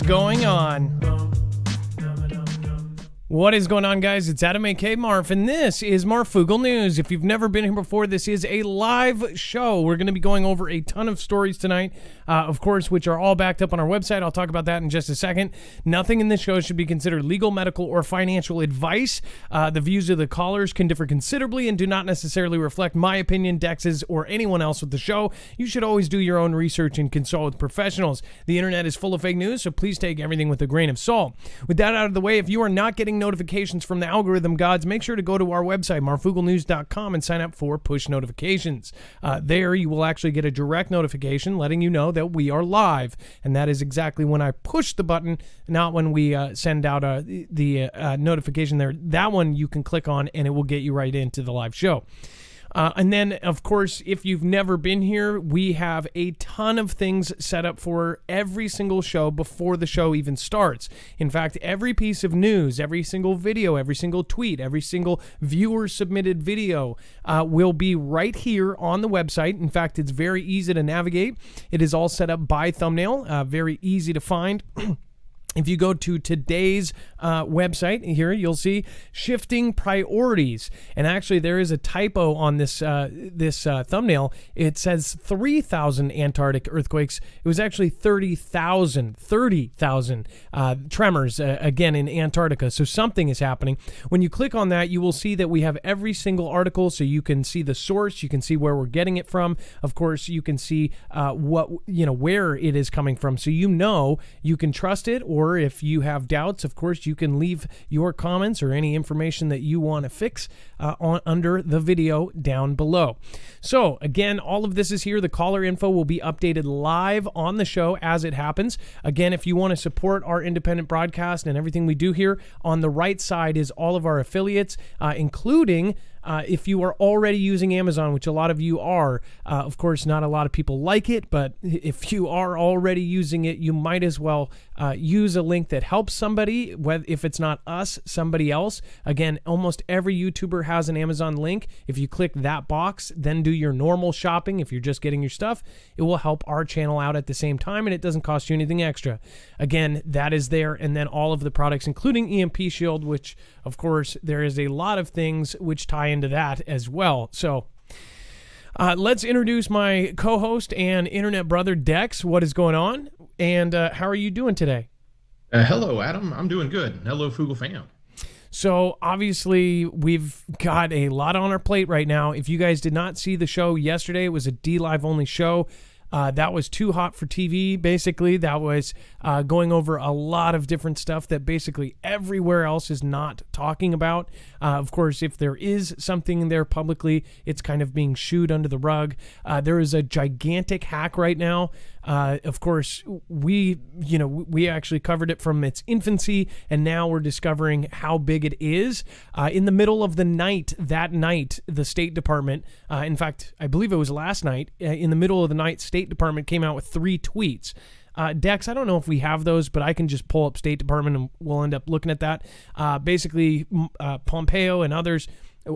Going on? What is going on, guys? It's Adam aka Marf, and this is Marfoogle News. If you've never been here before, this is a live show. We're going to be going over a ton of stories tonight, of course, which are all backed up on our website. I'll talk about that in just a second. Nothing in this show should be considered legal, medical, or financial advice. The views of the callers can differ considerably and do not necessarily reflect my opinion, Dex's, or anyone else with the show. You should always do your own research and consult with professionals. The internet is full of fake news, so please take everything with a grain of salt. With that out of the way, if you are not getting notifications from the algorithm gods, make sure to go to our website, marfooglenews.com, and sign up for push notifications. There you will actually get a direct notification letting you know that we are live, and that is exactly when I push the button, not when we send out the notification there. That one you can click on and it will get you right into the live show. And then, of course, if you've never been here, we have a ton of things set up for every single show before the show even starts. In fact, every piece of news, every single video, every single tweet, every single viewer-submitted video will be right here on the website. In fact, it's very easy to navigate. It is all set up by thumbnail, very easy to find. If you go to today's website here, you'll see shifting priorities. And actually, there is a typo on this thumbnail. It says 3,000 Antarctic earthquakes. It was actually 30,000 tremors, again, in Antarctica. So something is happening. When you click on that, you will see that we have every single article, so you can see the source. You can see where we're getting it from. Of course, you can see where it is coming from. So you can trust it, or if you have doubts, of course, you can leave your comments or any information that you want to fix under the video down below. So again, all of this is here. The caller info will be updated live on the show as it happens. Again, if you want to support our independent broadcast and everything we do here, on the right side is all of our affiliates, including if you are already using Amazon, which a lot of you are. Of course, not a lot of people like it, but if you are already using it, you might as well use a link that helps somebody, whether if it's not us, somebody else. Again, almost every YouTuber has an Amazon link. If you click that box, then do your normal shopping. If you're just getting your stuff, it will help our channel out at the same time, and it doesn't cost you anything extra. Again, that is there, and then all of the products, including EMP Shield, which, of course, there is a lot of things which tie into that as well. So let's introduce my co-host and internet brother, Dex. What is going on? And how are you doing today? Hello, Adam. I'm doing good. Hello, Foogle fam. So obviously we've got a lot on our plate right now. If you guys did not see the show yesterday, it was a D-Live only show. That was too hot for TV, basically. That was going over a lot of different stuff that basically everywhere else is not talking about. Of course, if there is something there publicly, it's kind of being shooed under the rug. There is a gigantic hack right now. Of course, we actually covered it from its infancy, and now we're discovering how big it is. In the middle of the night, the State Department, in fact, I believe it was last night, in the middle of the night, State Department came out with 3 tweets. Dex, I don't know if we have those, but I can just pull up State Department and we'll end up looking at that. Basically, Pompeo and others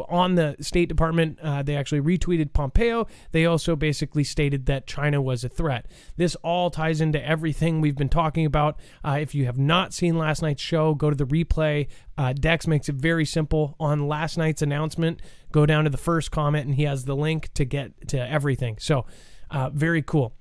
on the State Department, they actually retweeted Pompeo. They also basically stated that China was a threat. This all ties into everything we've been talking about. If you have not seen last night's show, go to the replay. Dex makes it very simple. On last night's announcement, go down to the first comment and he has the link to get to everything. So very cool.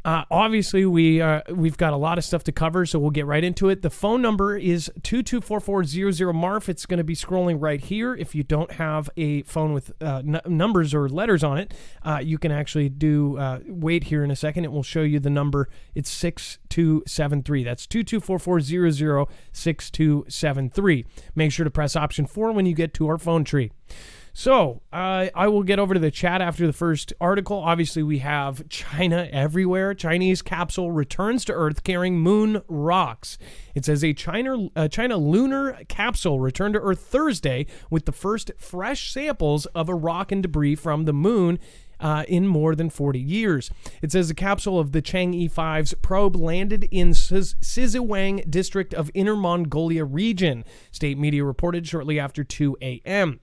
Obviously, we've got a lot of stuff to cover, so we'll get right into it. The phone number is 224-400-MARF. It's going to be scrolling right here. If you don't have a phone with numbers or letters on it, you can actually wait here in a second. It will show you the number. It's 6273. That's 224-400-6273. Make sure to press option 4 when you get to our phone tree. So I will get over to the chat after the first article. Obviously, we have China everywhere. Chinese capsule returns to Earth carrying moon rocks. It says a China lunar capsule returned to Earth Thursday with the first fresh samples of a rock and debris from the moon in more than 40 years. It says the capsule of the Chang'e 5's probe landed in Siziwang district of Inner Mongolia region, state media reported shortly after 2 a.m.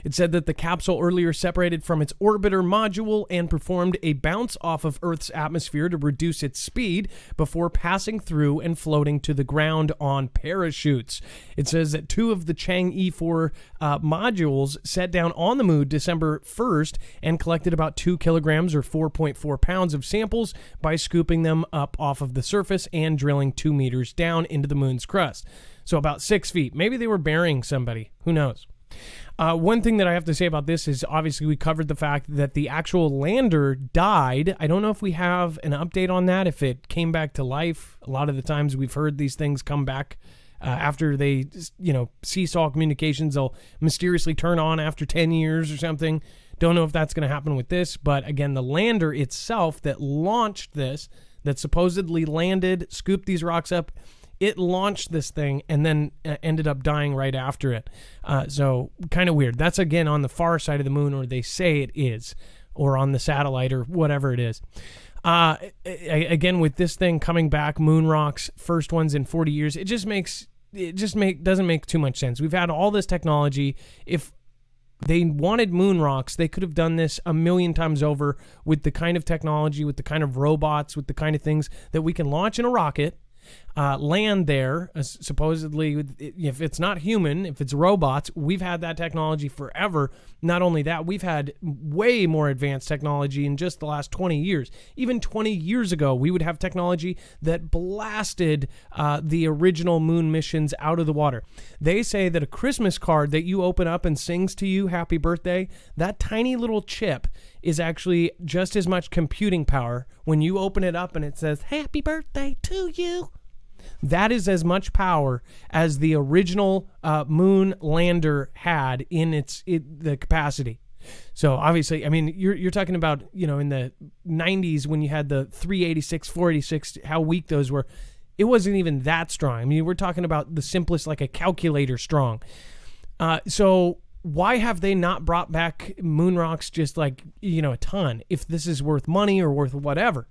It said that the capsule earlier separated from its orbiter module and performed a bounce off of Earth's atmosphere to reduce its speed before passing through and floating to the ground on parachutes. It says that 2 of the Chang'e 4 modules set down on the moon December 1st and collected about 2 kilograms or 4.4 pounds of samples by scooping them up off of the surface and drilling 2 meters down into the moon's crust. So about 6 feet. Maybe they were burying somebody. Who knows? One thing that I have to say about this is obviously we covered the fact that the actual lander died. I don't know if we have an update on that, if it came back to life. A lot of the times we've heard these things come back after they, cease all communications. They'll mysteriously turn on after 10 years or something. Don't know if that's going to happen with this. But again, the lander itself that launched this, that supposedly landed, scooped these rocks up, it launched this thing and then ended up dying right after it. So kind of weird. That's, again, on the far side of the moon, or they say it is, or on the satellite or whatever it is. Again, with this thing coming back, moon rocks, first ones in 40 years, doesn't make too much sense. We've had all this technology. If they wanted moon rocks, they could have done this a million times over with the kind of technology, with the kind of robots, with the kind of things that we can launch in a rocket, land there, supposedly, if it's not human, if it's robots. We've had that technology forever. Not only that, we've had way more advanced technology in just the last 20 years. Even 20 years ago, we would have technology that blasted the original moon missions out of the water. They say that a Christmas card that you open up and sings to you happy birthday, that tiny little chip is actually just as much computing power when you open it up and it says happy birthday to you. That is as much power as the original moon lander had in the capacity. So obviously, I mean, you're talking about, in the 90s when you had the 386, 486, how weak those were. It wasn't even that strong. I mean, we're talking about the simplest, like a calculator strong. So why have they not brought back moon rocks just like, a ton, if this is worth money or worth whatever?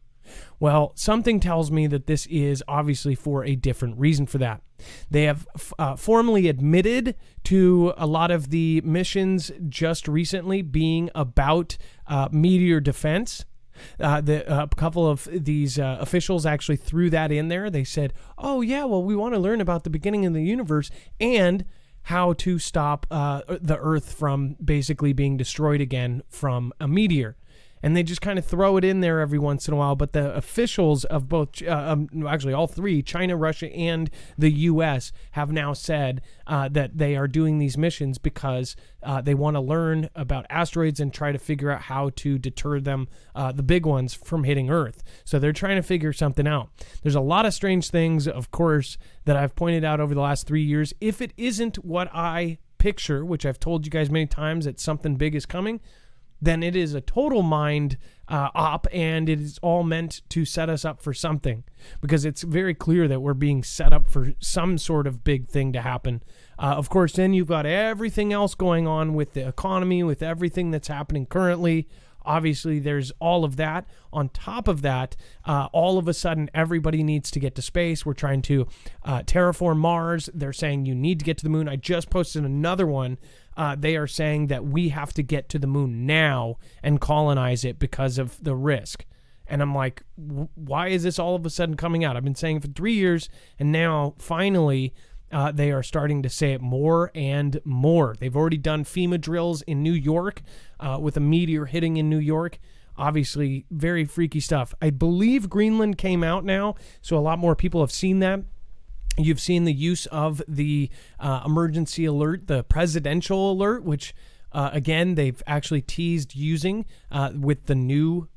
Well, something tells me that this is obviously for a different reason for that. They have formally admitted to a lot of the missions just recently being about meteor defense. A couple of these officials actually threw that in there. They said, oh, yeah, well, we want to learn about the beginning of the universe and how to stop the Earth from basically being destroyed again from a meteor. And they just kind of throw it in there every once in a while. But the officials of both, actually all three, China, Russia, and the U.S., have now said that they are doing these missions because they want to learn about asteroids and try to figure out how to deter them, the big ones, from hitting Earth. So they're trying to figure something out. There's a lot of strange things, of course, that I've pointed out over the last 3 years. If it isn't what I picture, which I've told you guys many times that something big is coming, then it is a total mind op, and it is all meant to set us up for something, because it's very clear that we're being set up for some sort of big thing to happen. Of course, then you've got everything else going on with the economy, with everything that's happening currently. Obviously, there's all of that. On top of that, all of a sudden, everybody needs to get to space. We're trying to terraform Mars. They're saying you need to get to the moon. I just posted another one. They are saying that we have to get to the moon now and colonize it because of the risk. And I'm like, why is this all of a sudden coming out? I've been saying it for 3 years, and now finally they are starting to say it more and more. They've already done FEMA drills in New York with a meteor hitting in New York. Obviously, very freaky stuff. I believe Greenland came out now, so a lot more people have seen that. You've seen the use of the emergency alert, the presidential alert, which, again, they've actually teased using with the new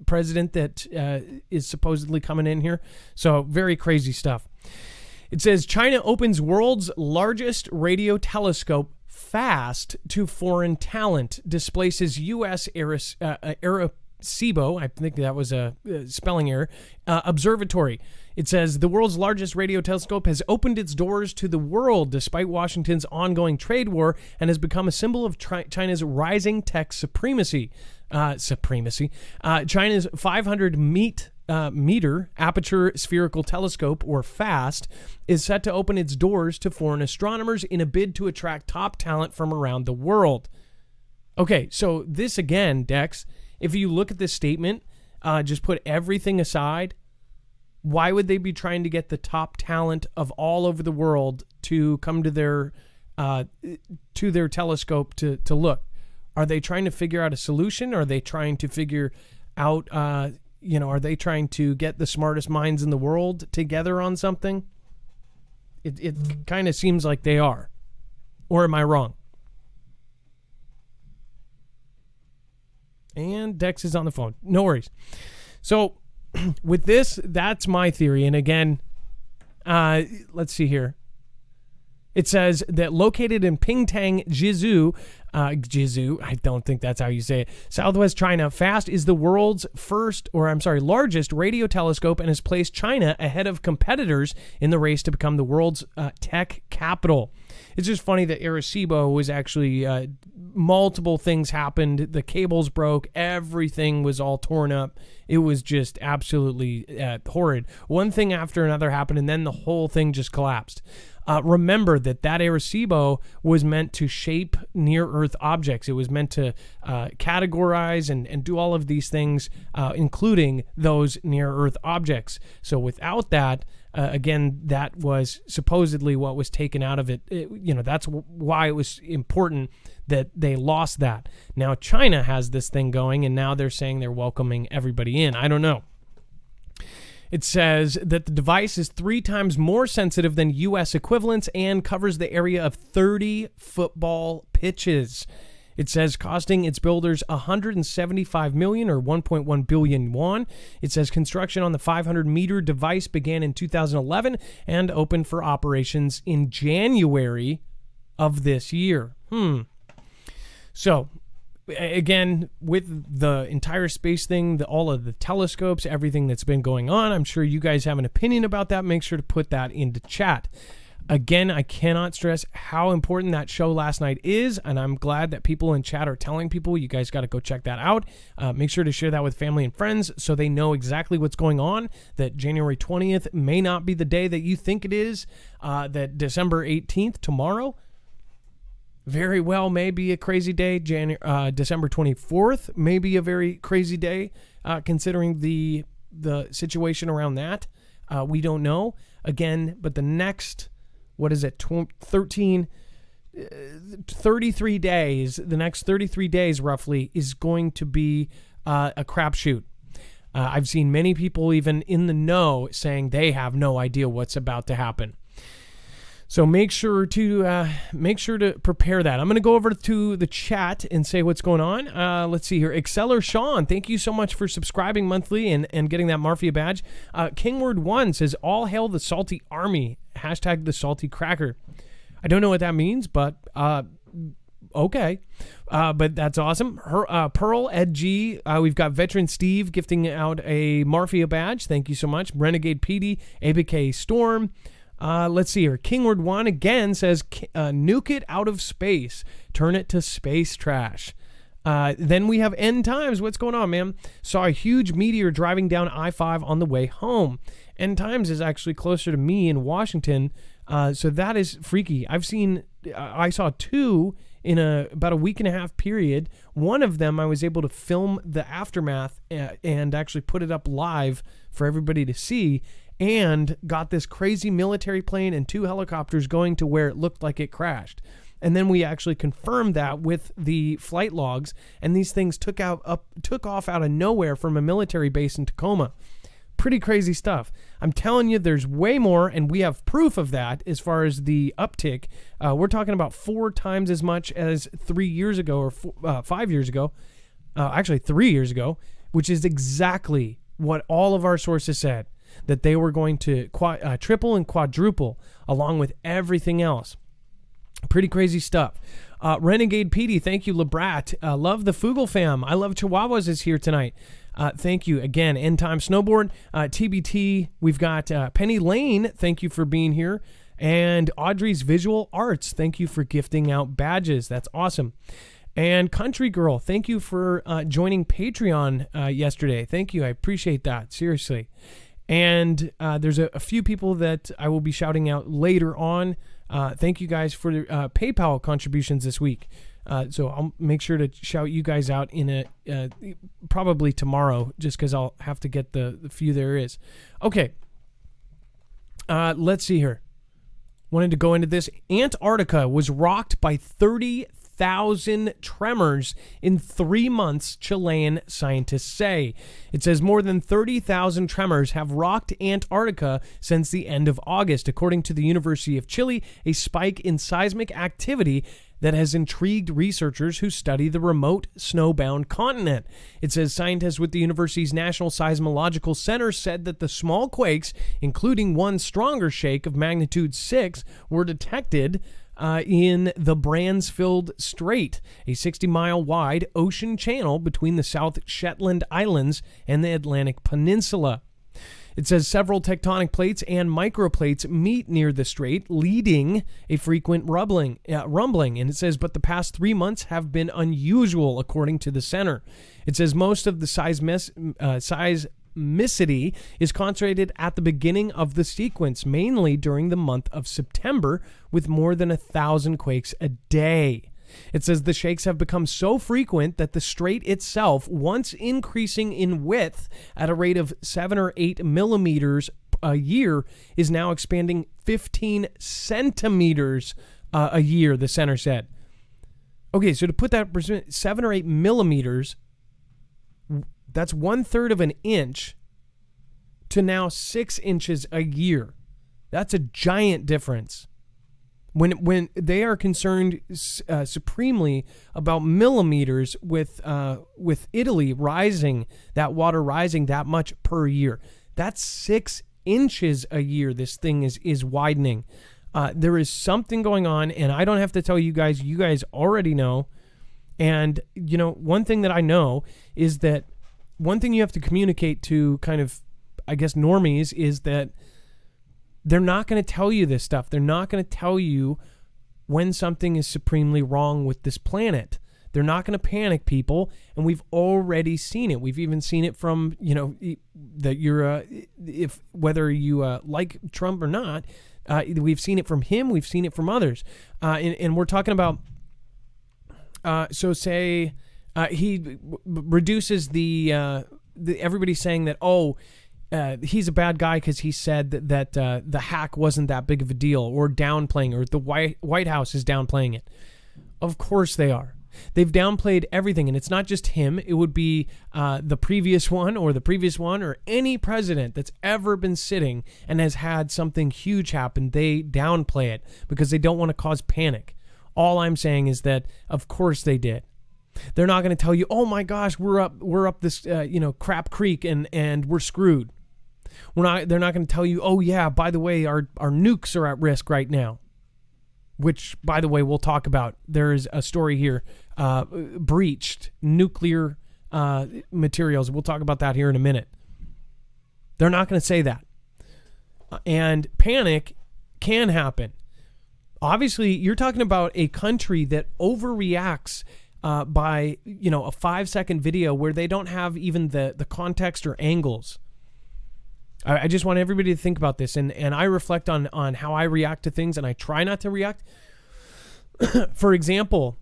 president that is supposedly coming in here. So very crazy stuff. It says China opens world's largest radio telescope Fast to foreign talent displaces U.S. Arecibo, I think that was a spelling error, observatory. It says the world's largest radio telescope has opened its doors to the world despite Washington's ongoing trade war and has become a symbol of China's rising tech supremacy. China's 500 meter aperture spherical telescope, or FAST, is set to open its doors to foreign astronomers in a bid to attract top talent from around the world. Okay, so this again, Dex, if you look at this statement, just put everything aside, why would they be trying to get the top talent of all over the world to come to their telescope to look? Are they trying to figure out a solution? Are they trying to figure out, are they trying to get the smartest minds in the world together on something? It kind of seems like they are. Or am I wrong? And Dex is on the phone. No worries. So with this, that's my theory. And again, let's see here. It says that located in Pingtang, Jizu, I don't think that's how you say it, Southwest China, FAST is the world's largest radio telescope and has placed China ahead of competitors in the race to become the world's tech capital. It's just funny that Arecibo was actually, multiple things happened. The cables broke. Everything was all torn up. It was just absolutely horrid. One thing after another happened, and then the whole thing just collapsed. Remember that Arecibo was meant to shape near-Earth objects. It was meant to categorize and do all of these things, including those near-Earth objects. So without that, again, that was supposedly what was taken out of it. That's why it was important that they lost that. Now China has this thing going, and now they're saying they're welcoming everybody in. I don't know. It says that the device is 3 times more sensitive than U.S. equivalents and covers the area of 30 football pitches. It says costing its builders 175 million or 1.1 billion won. It says construction on the 500-meter device began in 2011 and opened for operations in January of this year. So, again, with the entire space thing, all of the telescopes, everything that's been going on, I'm sure you guys have an opinion about that. Make sure to put that into chat. Again, I cannot stress how important that show last night is, and I'm glad that people in chat are telling people you guys got to go check that out. Make sure to share that with family and friends so they know exactly what's going on, that January 20th may not be the day that you think it is, that December 18th, tomorrow, very well may be a crazy day. December 24th may be a very crazy day, considering the situation around that. We don't know. Again, but the next... 33 days, the next 33 days roughly, is going to be a crapshoot. I've seen many people even in the know saying they have no idea what's about to happen. So make sure to prepare that. I'm going to go over to the chat and say what's going on. Let's see here. Exceller Sean, thank you so much for subscribing monthly and getting that Mafia badge. Kingward1 says, all hail the salty army. Hashtag the salty cracker. I don't know what that means, but okay. But that's awesome. Pearl, Ed G, we've got Veteran Steve gifting out a Mafia badge. Thank you so much. Renegade PD, ABK Storm. Let's see here. Kingward1 again says, nuke it out of space. Turn it to space trash. Then we have End Times. What's going on, man? Saw a huge meteor driving down I-5 on the way home. End Times is actually closer to me in Washington, so that is freaky. I saw 2 in about a week and a half period. One of them I was able to film the aftermath and actually put it up live for everybody to see, and got this crazy military plane and 2 helicopters going to where it looked like it crashed. And then we actually confirmed that with the flight logs, and these things took off out of nowhere from a military base in Tacoma. Pretty crazy stuff. I'm telling you, there's way more, and we have proof of that as far as the uptick. We're talking about 4 times as much as 3 years ago or 5 years ago. Actually, 3 years ago, which is exactly what all of our sources said, that they were going to triple and quadruple along with everything else. Pretty crazy stuff. Renegade Petey, thank you. Labrat, love the Foogle fam. I love Chihuahuas is here tonight. Thank you again. End Time Snowboard, TBT. We've got Penny Lane. Thank you for being here. And Audrey's Visual Arts. Thank you for gifting out badges. That's awesome. And Country Girl, thank you for joining Patreon yesterday. Thank you. I appreciate that. Seriously. And there's a few people that I will be shouting out later on. Thank you guys for PayPal contributions this week. So I'll make sure to shout you guys out in probably tomorrow, just because I'll have to get the few there is. Okay. Let's see here. Wanted to go into this. Antarctica was rocked by 30,000 tremors in 3 months, Chilean scientists say. It says more than 30,000 tremors have rocked Antarctica since the end of August, according to the University of Chile, a spike in seismic activity that has intrigued researchers who study the remote snowbound continent. It says scientists with the university's National Seismological Center said that the small quakes, including one stronger shake of magnitude 6, were detected in the Bransfield Strait, a 60-mile wide ocean channel between the South Shetland Islands and the Atlantic Peninsula. It says several tectonic plates and microplates meet near the strait, leading a frequent rumbling. And it says, but the past 3 months have been unusual, according to the center. It says most of the seismicity is concentrated at the beginning of the sequence, mainly during the month of September, with more than 1,000 quakes a day. It says the shakes have become so frequent that the strait itself, once increasing in width at a rate of 7 or 8 millimeters a year, is now expanding 15 centimeters a year, the center said. Okay, so to put that in 7 or 8 millimeters, that's 1/3 of an inch to now 6 inches a year. That's a giant difference. When they are concerned supremely about millimeters with Italy rising, that water rising that much per year. That's 6 inches a year this thing is widening. There is something going on, and I don't have to tell you guys already know. And, you know, one thing that I know is that one thing you have to communicate to kind of, I guess, normies is that they're not going to tell you this stuff. They're not going to tell you when something is supremely wrong with this planet. They're not going to panic people, and we've already seen it. We've even seen it from, you know, that you're, if whether you like Trump or not, we've seen it from him. We've seen it from others, and we're talking about. So say he reduces the everybody saying that he's a bad guy because he said that the hack wasn't that big of a deal, or downplaying, or the White House is downplaying it. Of course they are. They've downplayed everything, and it's not just him. It would be the previous one, or any president that's ever been sitting and has had something huge happen. They downplay it because they don't want to cause panic. All I'm saying is that, of course they did. They're not going to tell you, oh my gosh, we're up this crap creek and we're screwed. They're not going to tell you, oh yeah, by the way, our nukes are at risk right now. Which, by the way, we'll talk about. There is a story here, breached nuclear materials. We'll talk about that here in a minute. They're not going to say that. And panic can happen. Obviously, you're talking about a country that overreacts by, a 5-second video where they don't have even the context or angles. I just want everybody to think about this, and I reflect on how I react to things, and I try not to react. For example,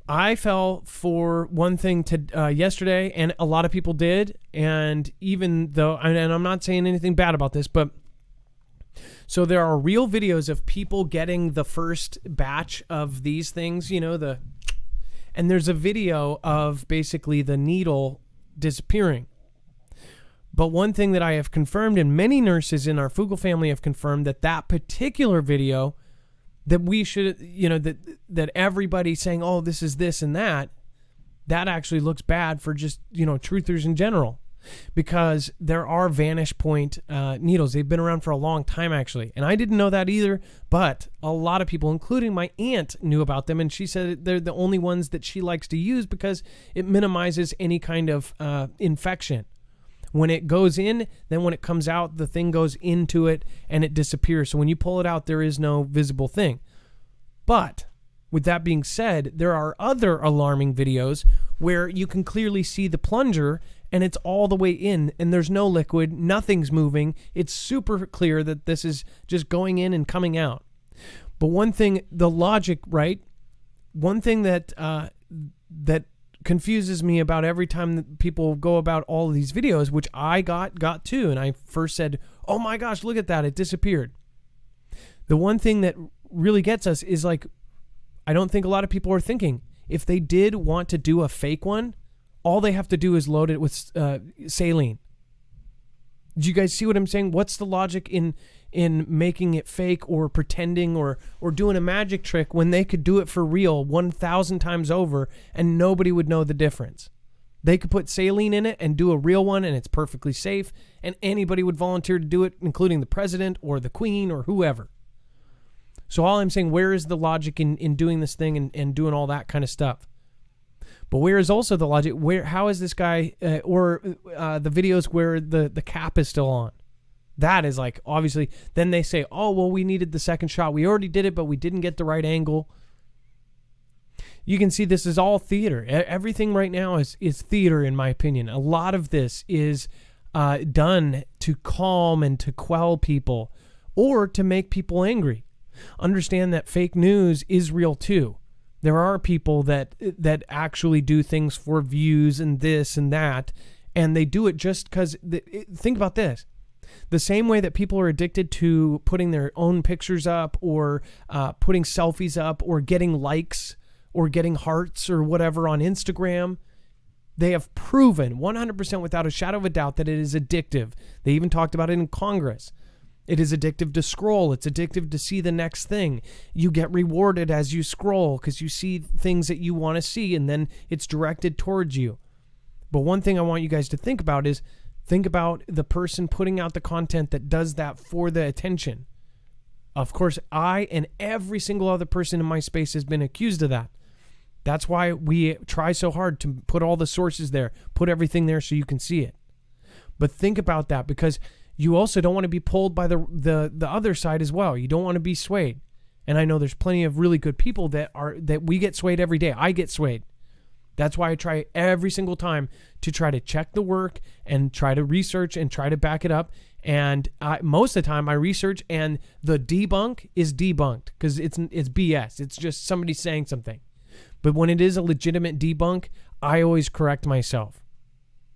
I fell for one thing yesterday, and a lot of people did, and even though, and I'm not saying anything bad about this, but so there are real videos of people getting the first batch of these things, and there's a video of basically the needle disappearing. But one thing that I have confirmed, and many nurses in our Foogle family have confirmed, that particular video, that we should, that everybody's saying, oh, this is this and that actually looks bad for just, truthers in general. because there are vantage point needles. They've been around for a long time, actually. And I didn't know that either, but a lot of people, including my aunt, knew about them. And she said they're the only ones that she likes to use because it minimizes any kind of infection. When it goes in, then when it comes out, the thing goes into it and it disappears. So when you pull it out, there is no visible thing. But with that being said, there are other alarming videos where you can clearly see the plunger and it's all the way in and there's no liquid, nothing's moving. It's super clear that this is just going in and coming out. But one thing, the logic, right? One thing that that confuses me about every time that people go about all of these videos, which I got too, and I first said, oh my gosh, look at that, it disappeared. The one thing that really gets us is like, I don't think a lot of people are thinking, if they did want to do a fake one, all they have to do is load it with saline. Do you guys see what I'm saying? What's the logic in making it fake or pretending or doing a magic trick when they could do it for real 1,000 times over and nobody would know the difference? They could put saline in it and do a real one and it's perfectly safe and anybody would volunteer to do it, including the president or the queen or whoever. So all I'm saying, where is the logic in doing this thing and doing all that kind of stuff? But where is also the logic? How is this guy or the videos where the cap is still on? That is like, obviously, then they say, oh, well, we needed the second shot. We already did it, but we didn't get the right angle. You can see this is all theater. Everything right now is theater, in my opinion. A lot of this is done to calm and to quell people or to make people angry. Understand that fake news is real too. There are people that actually do things for views and this and that, and they do it just because, think about this. The same way that people are addicted to putting their own pictures up or putting selfies up or getting likes or getting hearts or whatever on Instagram, they have proven 100% without a shadow of a doubt that it is addictive. They even talked about it in Congress. It is addictive to scroll. It's addictive to see the next thing. You get rewarded as you scroll because you see things that you want to see and then it's directed towards you. But one thing I want you guys to think about is think about the person putting out the content that does that for the attention. Of course, I and every single other person in my space has been accused of that. That's why we try so hard to put all the sources there, put everything there so you can see it. But think about that, because you also don't want to be pulled by the other side as well. You don't want to be swayed. And I know there's plenty of really good people that we get swayed every day. I get swayed. That's why I try every single time to try to check the work and try to research and try to back it up. And most of the time I research and the debunk is debunked because it's BS. It's just somebody saying something. But when it is a legitimate debunk, I always correct myself.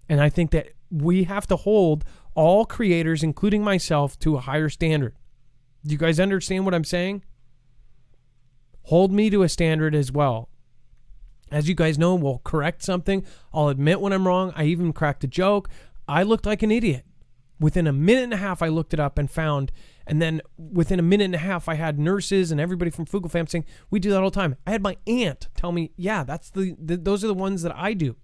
And I think that we have to hold all creators, including myself, to a higher standard. Do you guys understand what I'm saying? Hold me to a standard as well. As you guys know, we'll correct something. I'll admit when I'm wrong. I even cracked a joke. I looked like an idiot. Within a minute and a half, I looked it up and found, and then within a minute and a half, I had nurses and everybody from Foogle Fam saying, we do that all the time. I had my aunt tell me, yeah, that's those are the ones that I do.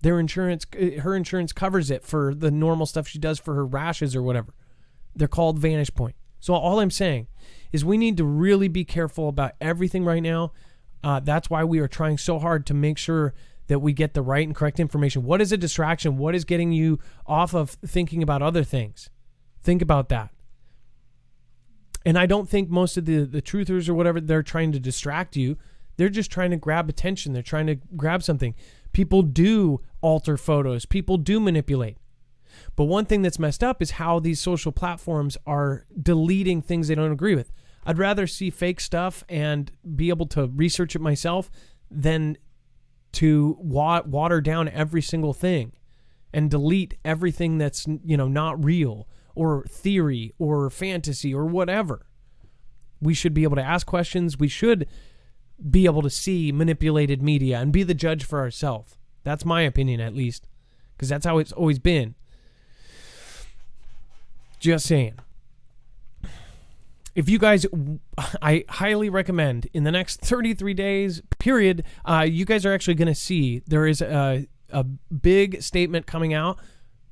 Her insurance covers it for the normal stuff she does for her rashes or whatever. They're called Vantage Point. So all I'm saying is we need to really be careful about everything right now. That's why we are trying so hard to make sure that we get the right and correct information. What is a distraction? What is getting you off of thinking about other things? Think about that. And I don't think most of the truthers or whatever, they're trying to distract you. They're just trying to grab attention. They're trying to grab something. People do alter photos. People do manipulate. But one thing that's messed up is how these social platforms are deleting things they don't agree with. I'd rather see fake stuff and be able to research it myself than to water down every single thing and delete everything that's, not real or theory or fantasy or whatever. We should be able to ask questions. We should be able to see manipulated media and be the judge for ourselves. That's my opinion, at least, because that's how it's always been. Just saying. If you guys, I highly recommend in the next 33 days, period, you guys are actually going to see there is a big statement coming out.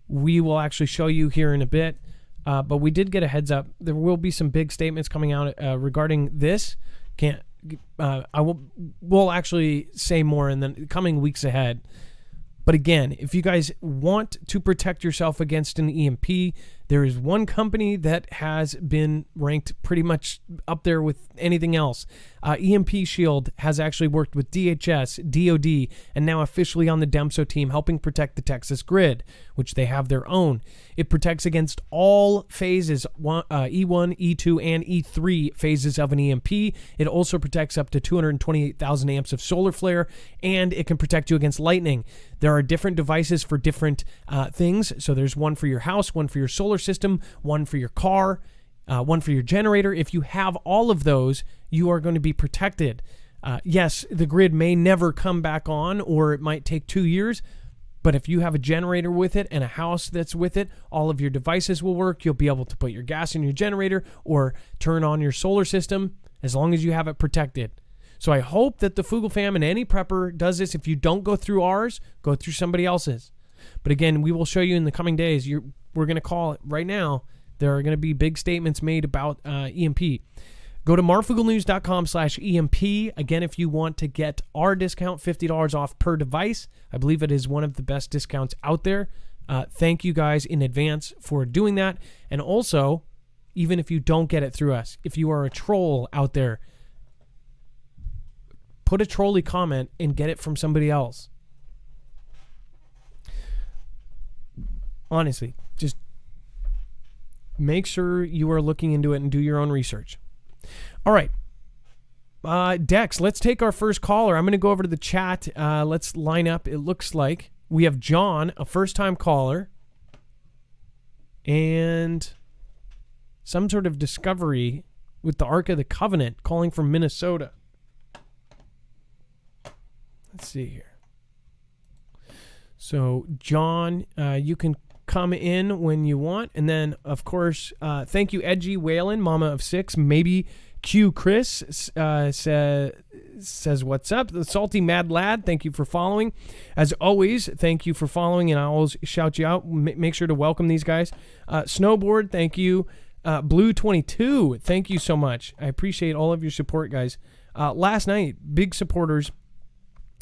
We will actually show you here in a bit. But we did get a heads up. There will be some big statements coming out regarding this. We'll actually say more in the coming weeks ahead. But again, if you guys want to protect yourself against an EMP, there is one company that has been ranked pretty much up there with anything else. EMP Shield has actually worked with DHS, DOD, and now officially on the DEMSO team, helping protect the Texas grid, which they have their own. It protects against all phases, E1, E2, and E3 phases of an EMP. It also protects up to 228,000 amps of solar flare, and it can protect you against lightning. There are different devices for different things. So there's one for your house, one for your solar system, one for your car, one for your generator. If you have all of those, you are going to be protected. Yes, the grid may never come back on, or it might take 2 years. But if you have a generator with it and a house that's with it, all of your devices will work. You'll be able to put your gas in your generator or turn on your solar system as long as you have it protected. So I hope that the Foogle fam and any prepper does this. If you don't go through ours, go through somebody else's. But again, we will show you in the coming days. We're going to call it right now. There are going to be big statements made about EMP. Go to marfooglenews.com/EMP. Again, if you want to get our discount, $50 off per device. I believe it is one of the best discounts out there. Thank you guys in advance for doing that. And also, even if you don't get it through us, if you are a troll out there, put a trolly comment and get it from somebody else. Honestly, just make sure you are looking into it and do your own research. All right. Dex, let's take our first caller. I'm going to go over to the chat. Let's line up. It looks like we have John, a first-time caller, and some sort of discovery with the Ark of the Covenant calling from Minnesota. Let's see here. So, John, you can come in when you want. And then, of course, thank you, Edgy Whalen, Mama of Six. Maybe Q Chris says, what's up? The Salty Mad Lad, thank you for following. As always, thank you for following, and I always shout you out. Make sure to welcome these guys. Snowboard, thank you. Blue22, thank you so much. I appreciate all of your support, guys. Last night, big supporters.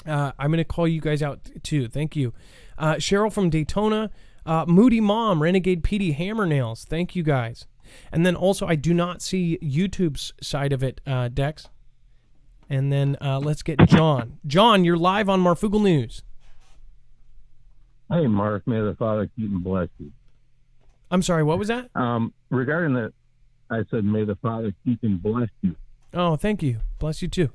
I'm going to call you guys out too. Thank you. Cheryl from Daytona, Moody Mom, Renegade PD Hammernails. Thank you guys. And then also, I do not see YouTube's side of it, Dex. And then let's get John. John, you're live on Marfoogle News. Hey, Mark. May the Father keep and bless you. I'm sorry, what was that? Regarding that, I said, may the Father keep and bless you. Oh, thank you. Bless you too.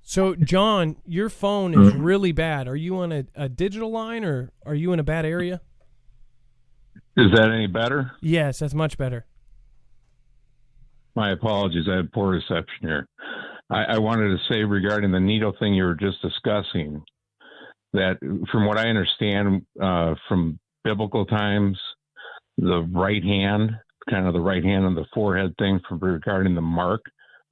So, John, your phone is really bad. Are you on a digital line, or are you in a bad area? Is that any better? Yes, that's much better. My apologies. I had poor reception here. I wanted to say regarding the needle thing you were just discussing, that from what I understand from biblical times, the right hand, kind of the right hand on the forehead thing regarding the mark,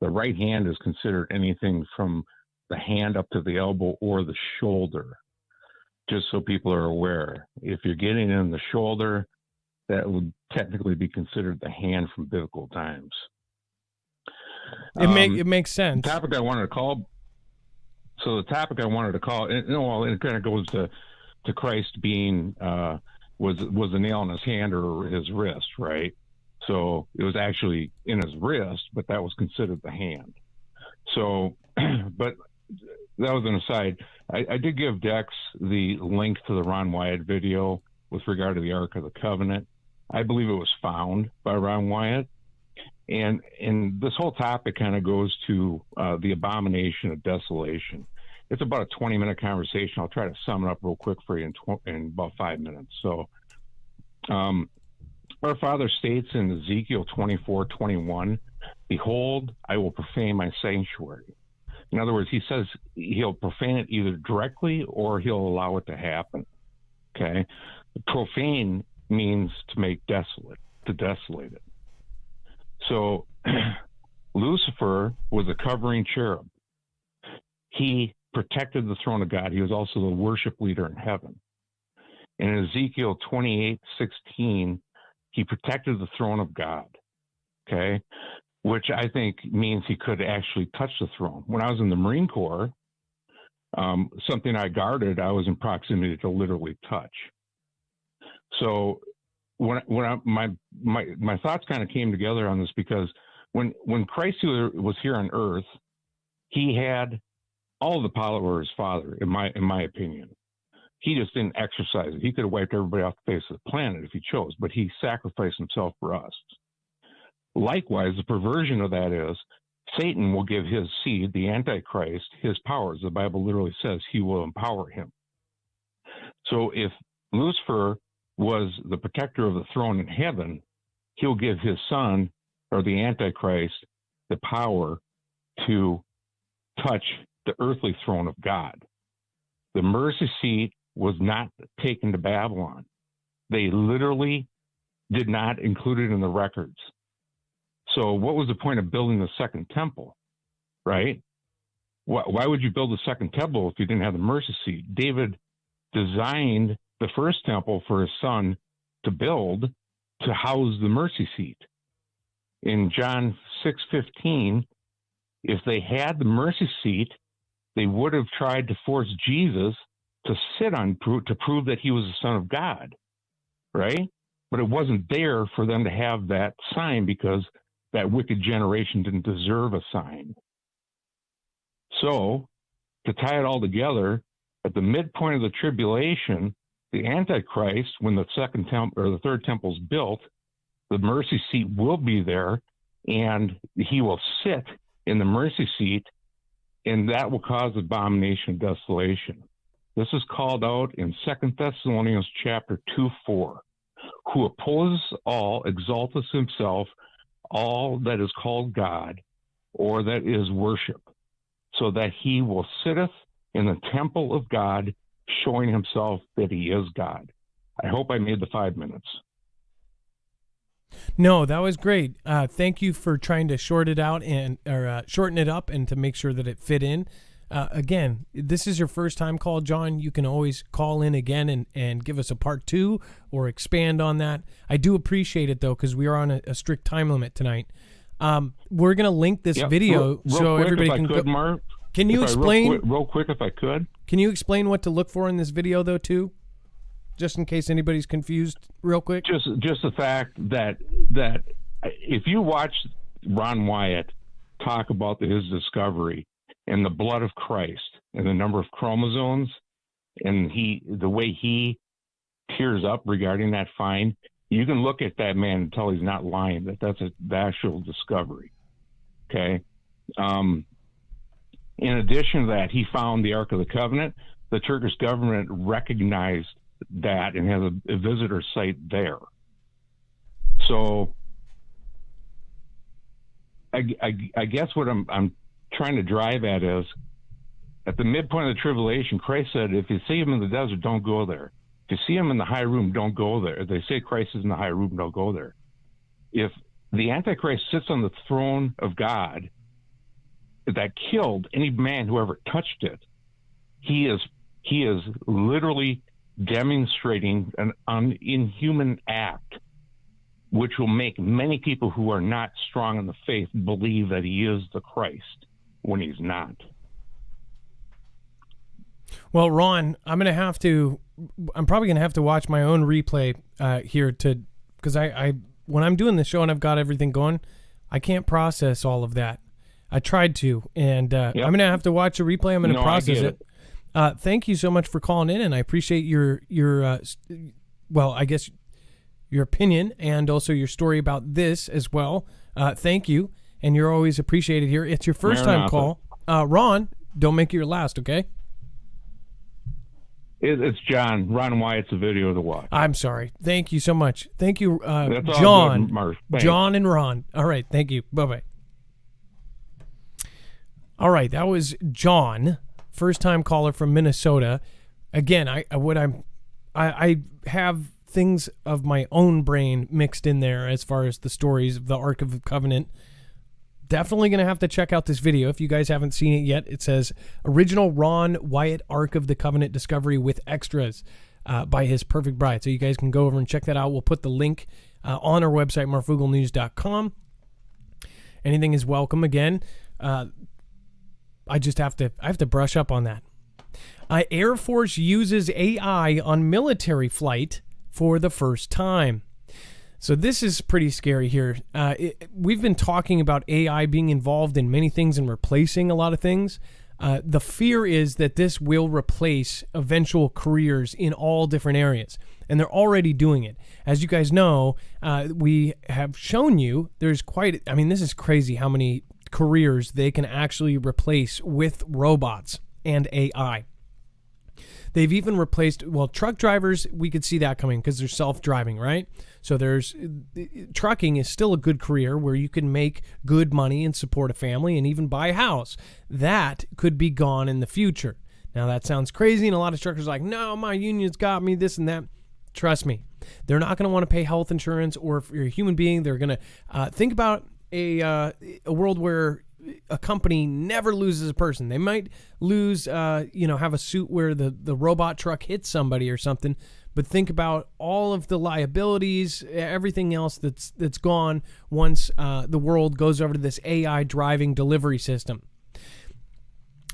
the right hand is considered anything from the hand up to the elbow or the shoulder, just so people are aware. If you're getting in the shoulder, that would technically be considered the hand from biblical times. It makes sense. The topic I wanted to call, it kind of goes to Christ being, was the nail in his hand or his wrist, right? So it was actually in his wrist, but that was considered the hand. So, but that was an aside. I did give Dex the link to the Ron Wyatt video with regard to the Ark of the Covenant. I believe it was found by Ron Wyatt. And this whole topic kind of goes to the abomination of desolation. It's about a 20-minute conversation. I'll try to sum it up real quick for you in about 5 minutes. So our Father states in Ezekiel 24:21, behold, I will profane my sanctuary. In other words, he says he'll profane it either directly or he'll allow it to happen. Okay? Profane means to make desolate, to desolate it. So Lucifer was a covering cherub. He protected the throne of God. He was also the worship leader in heaven. In Ezekiel 28:16, he protected the throne of God, okay, which I think means he could actually touch the throne. When I was in the Marine Corps, something I guarded, I was in proximity to literally touch. So my thoughts kind of came together on this, because when Christ was here on earth, he had all the power of his Father, in my opinion. He just didn't exercise it. He could have wiped everybody off the face of the planet if he chose, but he sacrificed himself for us. Likewise, the perversion of that is Satan will give his seed, the Antichrist, his powers. The Bible literally says he will empower him. So if Lucifer was the protector of the throne in heaven, he'll give his son, or the Antichrist, the power to touch the earthly throne of God. The mercy seat was not taken to Babylon. They literally did not include it in the records. So what was the point of building the second temple, right? Why would you build a second temple if you didn't have the mercy seat? David designed the first temple for his son to build to house the mercy seat. In John 6:15, if they had the mercy seat, they would have tried to force Jesus to sit on to prove that he was the Son of God, right? But it wasn't there for them to have that sign, because that wicked generation didn't deserve a sign. So, to tie it all together, at the midpoint of the tribulation, the Antichrist, when the second temple or the third temple is built, the mercy seat will be there, and he will sit in the mercy seat, and that will cause abomination of desolation. This is called out in 2 Thessalonians chapter 2:4. Who opposes all, exalteth himself, all that is called God, or that is worship, so that he will sitteth in the temple of God, showing himself that he is God. I hope I made the 5 minutes. No, that was great. Thank you for trying to shorten it up and to make sure that it fit in. Again, this is your first time call, John. You can always call in again and give us a part 2 or expand on that. I do appreciate it, though, because we are on a strict time limit tonight. We're going to link this video so quick, everybody can go. Mark, can you explain real quick, if I could? Can you explain what to look for in this video, though, too? Just in case anybody's confused, real quick. Just the fact that if you watch Ron Wyatt talk about his discovery and the blood of Christ and the number of chromosomes, and the way he tears up regarding that find, you can look at that man and tell he's not lying, that's the actual discovery. Okay. In addition to that, he found the Ark of the Covenant. The Turkish government recognized that and has a visitor site there. So I guess what I'm trying to drive at is, at the midpoint of the tribulation, Christ said, if you see him in the desert, don't go there. If you see him in the high room, don't go there. If they say Christ is in the high room, don't go there. If the Antichrist sits on the throne of God that killed any man who ever touched it, he is literally demonstrating an inhuman act, which will make many people who are not strong in the faith believe that he is the Christ when he's not. Well, Ron, I'm probably going to have to watch my own replay here because I when I'm doing the show and I've got everything going, I can't process all of that. I tried to, and I'm going to have to watch a replay. I'm going to process it. Thank you so much for calling in, and I appreciate your I guess your opinion and also your story about this as well. Thank you, and you're always appreciated here. It's your first time call. Ron, don't make it your last, okay? It's John. Ron Wyatt's a video to watch. I'm sorry. Thank you so much. Thank you, John. John and Ron. All right. Thank you. Bye-bye. All right. That was John, first-time caller from Minnesota. Again, I have things of my own brain mixed in there as far as the stories of the Ark of the Covenant definitely going to have to check out this video if you guys haven't seen it yet. It says original Ron Wyatt Ark of the Covenant discovery with extras by his perfect bride. So you guys can go over and check that out. We'll put the link on our website, marfooglenews.com. Anything is welcome. Again, I have to brush up on that. Air Force uses AI on military flight for the first time. So this is pretty scary here. We've been talking about AI being involved in many things and replacing a lot of things. The fear is that this will replace eventual careers in all different areas. And they're already doing it. As you guys know, we have shown you there's this is crazy how many careers they can actually replace with robots and AI. They've even replaced, truck drivers, we could see that coming because they're self-driving, right? So trucking is still a good career where you can make good money and support a family and even buy a house. That could be gone in the future. Now that sounds crazy, and a lot of truckers are like, no, my union's got me, this and that. Trust me, they're not going to want to pay health insurance, or if you're a human being, they're going to think about a world where a company never loses a person. They might lose, have a suit where the robot truck hits somebody or something, but think about all of the liabilities, everything else that's gone once the world goes over to this AI driving delivery system.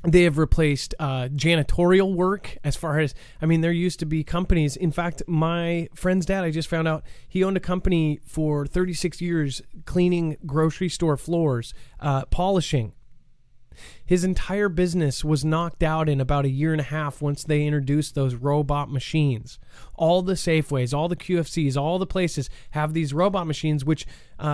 They have replaced janitorial work as far as, there used to be companies. In fact, my friend's dad, I just found out, he owned a company for 36 years cleaning grocery store floors, polishing. His entire business was knocked out in about 1.5 years once they introduced those robot machines. All the Safeways, all the QFCs, all the places have these robot machines, which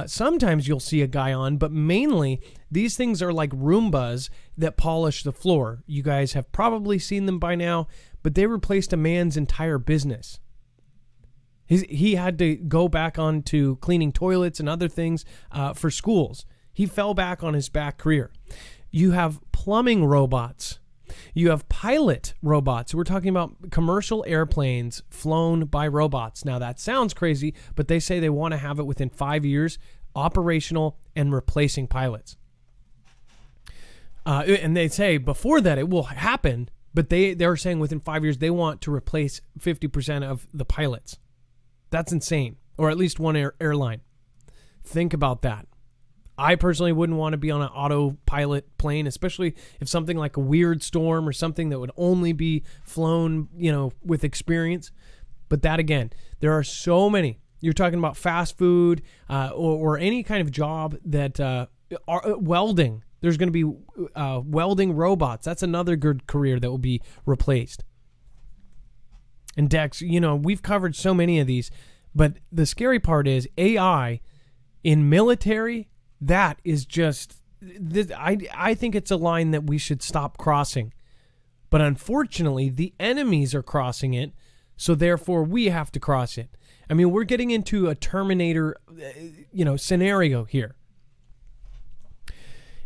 sometimes you'll see a guy on, but mainly these things are like Roombas that polish the floor. You guys have probably seen them by now, but they replaced a man's entire business. He had to go back onto cleaning toilets and other things for schools. He fell back on his back career. You have plumbing robots. You have pilot robots. We're talking about commercial airplanes flown by robots. Now, that sounds crazy, but they say they want to have it within 5 years, operational and replacing pilots. And they say before that it will happen, but they're saying within 5 years they want to replace 50% of the pilots. That's insane. Or at least one airline. Think about that. I personally wouldn't want to be on an autopilot plane, especially if something like a weird storm or something that would only be flown, with experience. But that again, there are so many. You're talking about fast food or any kind of job that are welding. There's going to be welding robots. That's another good career that will be replaced. And Dex, we've covered so many of these, but the scary part is AI in military. That is just, I think it's a line that we should stop crossing. But unfortunately, the enemies are crossing it, so therefore we have to cross it. We're getting into a Terminator, scenario here.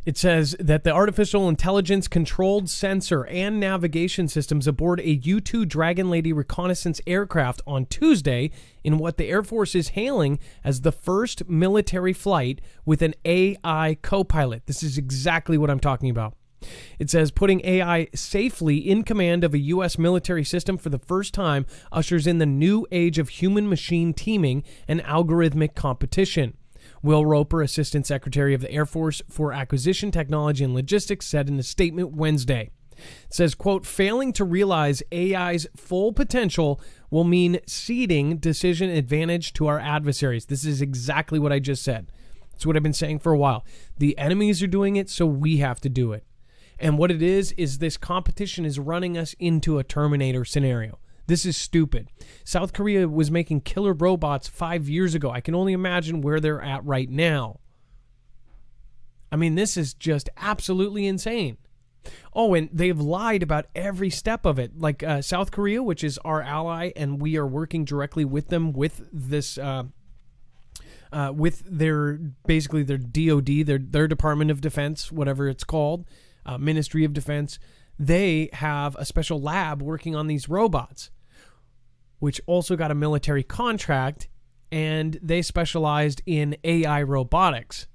It says that the artificial intelligence controlled sensor and navigation systems aboard a U-2 Dragon Lady reconnaissance aircraft on Tuesday in what the Air Force is hailing as the first military flight with an AI co-pilot. This is exactly what I'm talking about. It says putting AI safely in command of a U.S. military system for the first time ushers in the new age of human-machine teaming and algorithmic competition. Will Roper, Assistant Secretary of the Air Force for Acquisition, Technology, and Logistics, said in a statement Wednesday. It says, quote, failing to realize AI's full potential will mean ceding decision advantage to our adversaries. This is exactly what I just said. That's what I've been saying for a while. The enemies are doing it, so we have to do it. And what it is this competition is running us into a Terminator scenario. This is stupid. South Korea was making killer robots 5 years ago. I can only imagine where they're at right now. This is just absolutely insane. Oh, and they've lied about every step of it. Like South Korea, which is our ally, and we are working directly with them with this, with their DOD, their Department of Defense, whatever it's called, Ministry of Defense. They have a special lab working on these robots, which also got a military contract, and they specialized in AI robotics.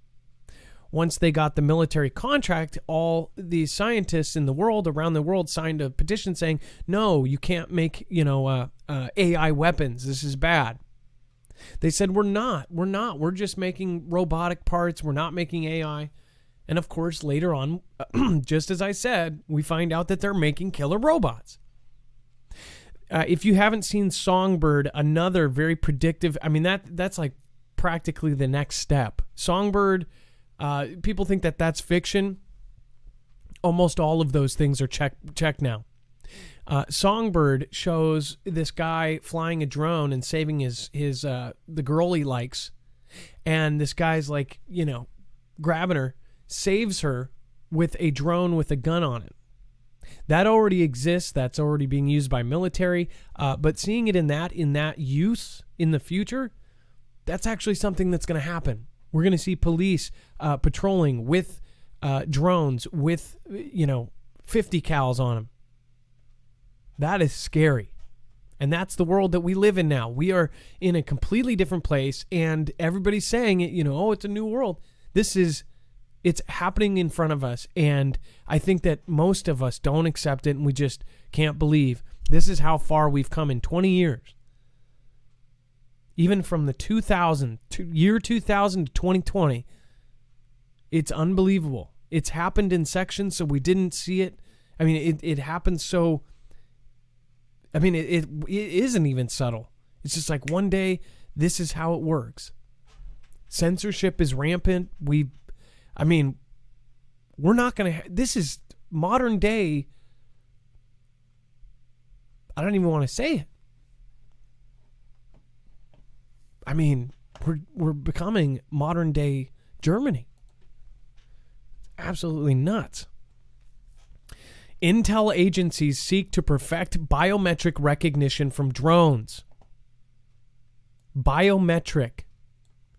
once they got the military contract, all these scientists in the world, around the world, signed a petition saying, no, you can't make, AI weapons. This is bad. They said, we're not. We're just making robotic parts. We're not making AI. And of course, later on, just as I said, we find out that they're making killer robots. If you haven't seen Songbird, another very predictive, that's like practically the next step. Songbird, people think that that's fiction. Almost all of those things are checked now. Songbird shows this guy flying a drone and saving the girl he likes. And this guy's like, grabbing her, saves her with a drone with a gun on it. That already exists. That's already being used by military. But seeing it in that use in the future, that's actually something that's going to happen. We're going to see police patrolling with drones with 50 cals on them. That is scary. And that's the world that we live in now. We are in a completely different place, and everybody's saying it, it's a new world. It's happening in front of us, and I think that most of us don't accept it, and we just can't believe this is how far we've come in 20 years. Even from the year 2000 to 2020, it's unbelievable. It's happened in sections, so we didn't see it. It happened so... it isn't even subtle. It's just like one day, this is how it works. Censorship is rampant. We're not going to... This is modern day... I don't even want to say it. We're becoming modern day Germany. Absolutely nuts. Intel agencies seek to perfect biometric recognition from drones. Biometric.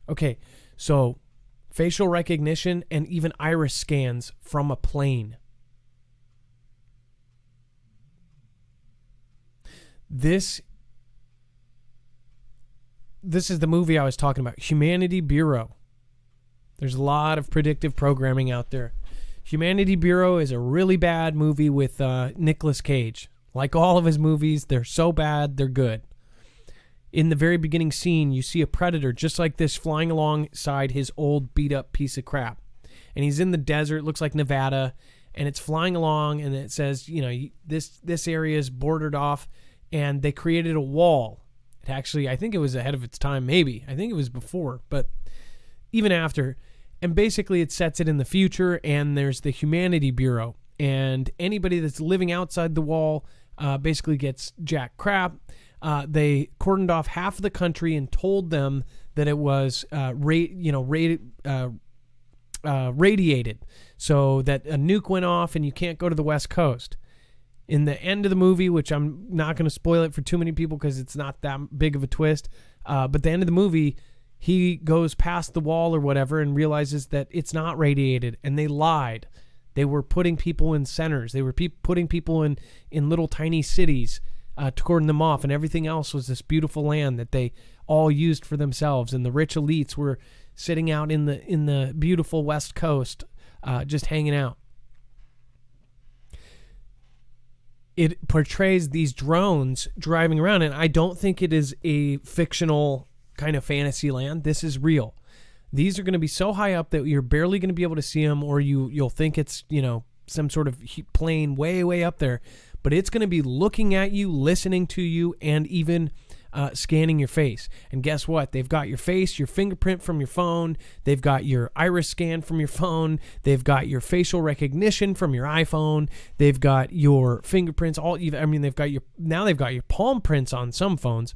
Okay, so facial recognition and even iris scans from a plane. This is the movie I was talking about, Humanity Bureau. There's a lot of predictive programming out there. Humanity Bureau is a really bad movie with Nicolas Cage. Like all of his movies, they're so bad, they're good. In the very beginning scene, you see a predator just like this flying alongside his old beat-up piece of crap. And he's in the desert, looks like Nevada, and it's flying along, and it says, this area is bordered off, and they created a wall. It actually, I think it was ahead of its time, maybe. I think it was before, but even after. And basically it sets it in the future, and there's the Humanity Bureau. And anybody that's living outside the wall basically gets jack crap. They cordoned off half of the country and told them that it was radiated, so that a nuke went off and you can't go to the West Coast. In the end of the movie, which I'm not going to spoil it for too many people because it's not that big of a twist, but the end of the movie, he goes past the wall or whatever and realizes that it's not radiated, and they lied. They were putting people in centers. They were putting people in little tiny cities to cordon them off, and everything else was this beautiful land that they all used for themselves, and the rich elites were sitting out in the beautiful West Coast just hanging out. It portrays these drones driving around, and I don't think it is a fictional kind of fantasy land. This is real. These are going to be so high up that you're barely going to be able to see them, or you'll think it's, some sort of plane way, way up there. But it's going to be looking at you, listening to you, and even scanning your face. And guess what? They've got your face, your fingerprint from your phone. They've got your iris scan from your phone. They've got your facial recognition from your iPhone. They've got your fingerprints. They've got your palm prints on some phones.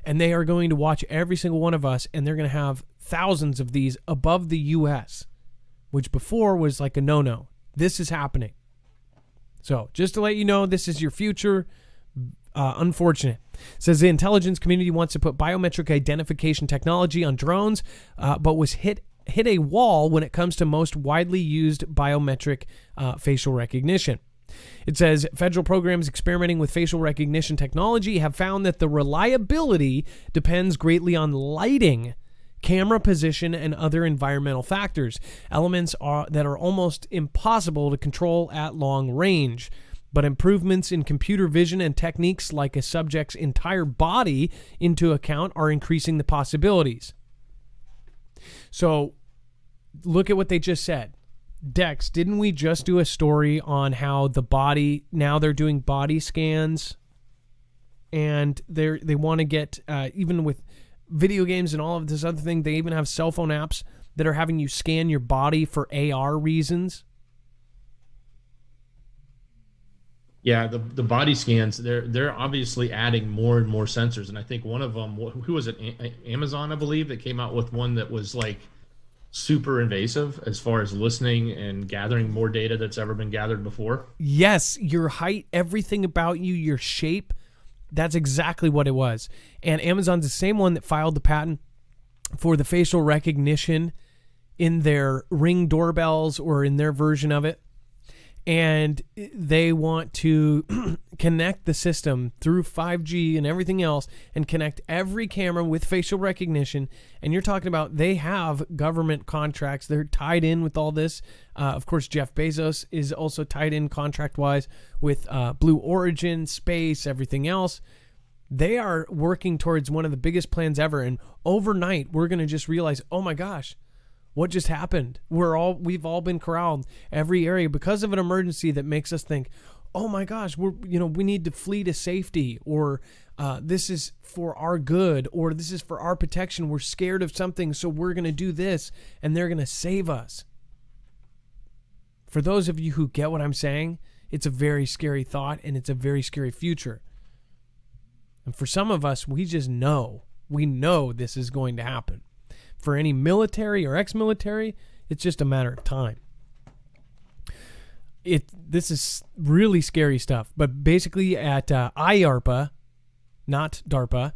And they are going to watch every single one of us, and they're going to have thousands of these above the U.S., which before was like a no-no. This is happening. So just to let you know, this is your future. Unfortunate. It says the intelligence community wants to put biometric identification technology on drones, but was hit a wall when it comes to most widely used biometric facial recognition. It says federal programs experimenting with facial recognition technology have found that the reliability depends greatly on lighting camera position, and other environmental factors. Elements that are almost impossible to control at long range. But improvements in computer vision and techniques like a subject's entire body into account are increasing the possibilities. So look at what they just said. Dex, didn't we just do a story on how the body, now they're doing body scans, and they want to get, even with video games and all of this other thing, they even have cell phone apps that are having you scan your body for AR reasons? Yeah, the body scans, they're obviously adding more and more sensors. And I think one of them, who was it? Amazon, I believe, that came out with one that was like super invasive as far as listening and gathering more data that's ever been gathered before. Yes, your height, everything about you, your shape, that's exactly what it was. And Amazon's the same one that filed the patent for the facial recognition in their Ring doorbells, or in their version of it. And they want to connect the system through 5G and everything else, and connect every camera with facial recognition. And you're talking about, they have government contracts. They're tied in with all this. Of course, Jeff Bezos is also tied in contract-wise with Blue Origin, space, everything else. They are working towards one of the biggest plans ever. And overnight, we're going to just realize, oh my gosh, what just happened? We've all been corralled, every area, because of an emergency that makes us think, oh my gosh, we need to flee to safety, or this is for our good, or this is for our protection. We're scared of something, so we're going to do this, and they're going to save us. For those of you who get what I'm saying, it's a very scary thought, and it's a very scary future. And for some of us, we just know. We know this is going to happen. For any military or ex-military, it's just a matter of time. This is really scary stuff. But basically at IARPA, not DARPA,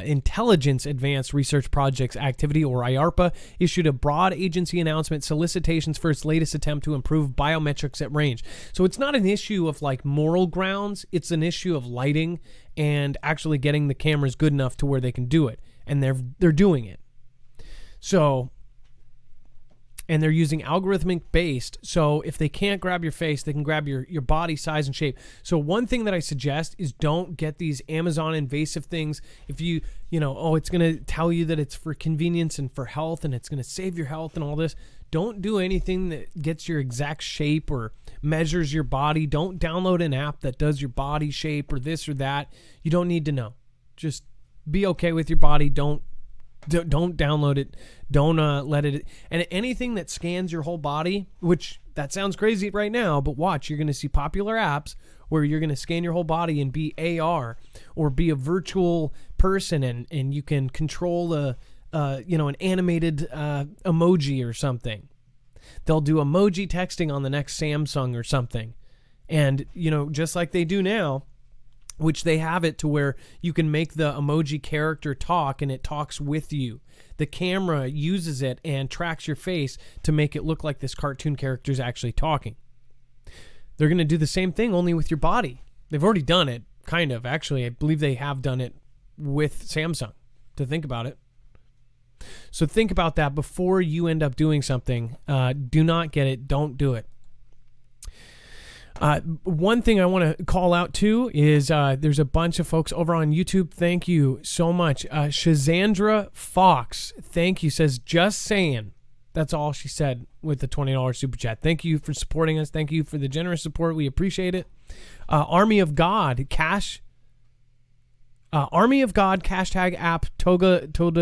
Intelligence Advanced Research Projects Activity, or IARPA, issued a broad agency announcement, solicitations for its latest attempt to improve biometrics at range. So it's not an issue of like moral grounds. It's an issue of lighting and actually getting the cameras good enough to where they can do it. And they're doing it. So, and they're using algorithmic based. So if they can't grab your face, they can grab your body size and shape. So one thing that I suggest is don't get these Amazon invasive things. If it's going to tell you that it's for convenience and for health, and it's going to save your health and all this. Don't do anything that gets your exact shape or measures your body. Don't download an app that does your body shape or this or that. You don't need to know. Just be okay with your body. Don't download it. Don't let it. And anything that scans your whole body, which that sounds crazy right now, but watch, you're going to see popular apps where you're going to scan your whole body and be AR or be a virtual person, and you can control an animated emoji or something. They'll do emoji texting on the next Samsung or something. And, just like they do now, which they have it to where you can make the emoji character talk, and it talks with you. The camera uses it and tracks your face to make it look like this cartoon character is actually talking. They're going to do the same thing, only with your body. They've already done it, kind of. Actually, I believe they have done it with Samsung, to think about it. So think about that before you end up doing something. Do not get it. Don't do it. One thing I want to call out too is there's a bunch of folks over on YouTube. Thank you so much. Shazandra Fox, thank you, says, just saying. That's all she said with the $20 super chat. Thank you for supporting us. Thank you for the generous support. We appreciate it. Army of God, cash. Army of God, hashtag app, Tolavadelic,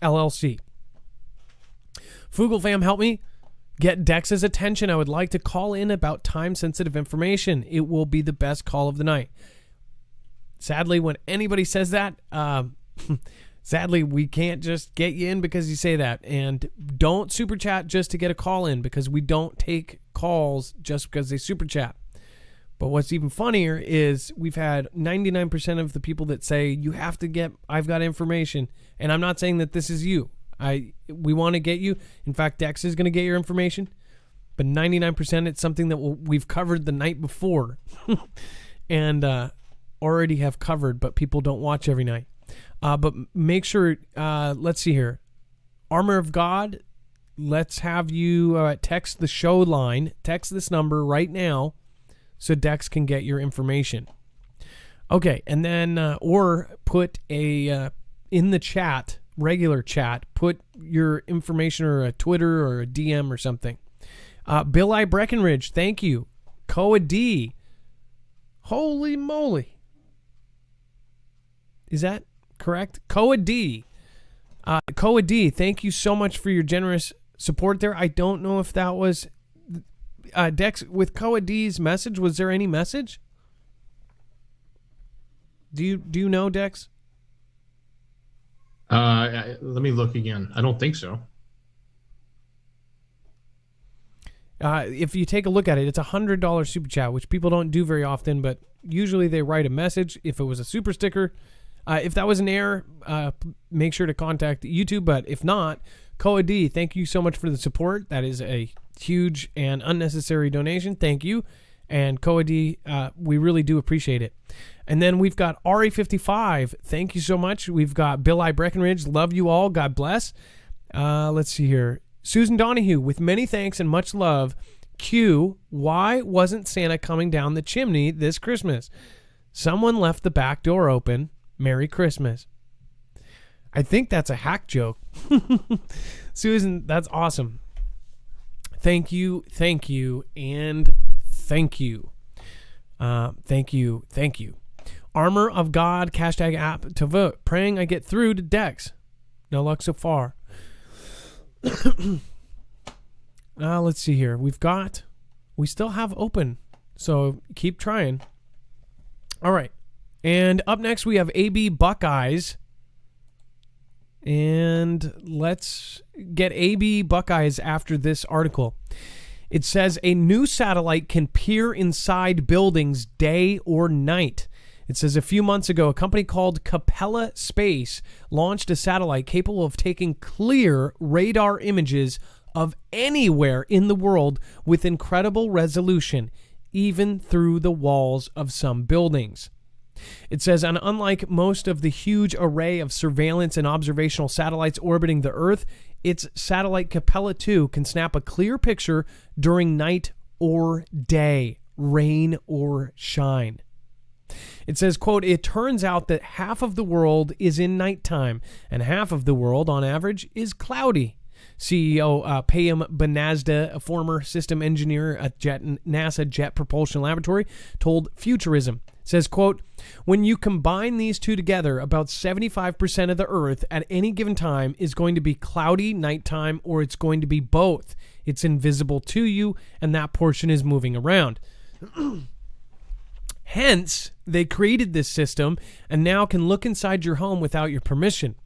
LLC. Foogle fam, help me get Dex's attention. I would like to call in about time-sensitive information. It will be the best call of the night. Sadly, when anybody says that, sadly, we can't just get you in because you say that. And don't super chat just to get a call in, because we don't take calls just because they super chat. But what's even funnier is we've had 99% of the people that say, you have to get, I've got information. And I'm not saying that this is you. We want to get you. In fact, Dex is going to get your information. But 99%, it's something that we've covered the night before and already have covered, but people don't watch every night. But make sure, let's see here. Armor of God, let's have you text the show line. Text this number right now so Dex can get your information. Okay, and then, or put in the chat, regular chat, put your information or a Twitter or a DM or something. Bill I. Breckenridge, thank you. Koa D. Holy moly. Is that correct? Koa D. Koa D, thank you so much for your generous support there. I don't know if that was Dex with Koa D's message. Was there any message? Do you know, Dex? Let me look again. I don't think so. If you take a look at it, it's a $100 super chat, which people don't do very often, but usually they write a message. If it was a super sticker, if that was an error, make sure to contact YouTube. But if not, Koa D, thank you so much for the support. That is a huge and unnecessary donation. Thank you. And Koa D, we really do appreciate it. And then we've got RE55. Thank you so much. We've got Bill I. Breckenridge. Love you all. God bless. Let's see here. Susan Donahue, with many thanks and much love. Q, why wasn't Santa coming down the chimney this Christmas? Someone left the back door open. Merry Christmas. I think that's a hack joke. Susan, that's awesome. Thank you, and thank you. Thank you. Armor of God, hashtag app to vote. Praying I get through to Dex. No luck so far. Let's see here. We still have open, so keep trying. All right. And up next we have AB Buckeyes. And let's get AB Buckeyes after this article. It says a new satellite can peer inside buildings day or night. It says a few months ago, a company called Capella Space launched a satellite capable of taking clear radar images of anywhere in the world with incredible resolution, even through the walls of some buildings. It says, and unlike most of the huge array of surveillance and observational satellites orbiting the Earth, its satellite Capella 2 can snap a clear picture during night or day, rain or shine. It says, quote, it turns out that half of the world is in nighttime and half of the world, on average, is cloudy. CEO Payam Banazda, a former system engineer at NASA Jet Propulsion Laboratory, told Futurism. It says, quote, when you combine these two together, about 75% of the Earth at any given time is going to be cloudy nighttime, or it's going to be both. It's invisible to you, and that portion is moving around. Hence, they created this system and now can look inside your home without your permission.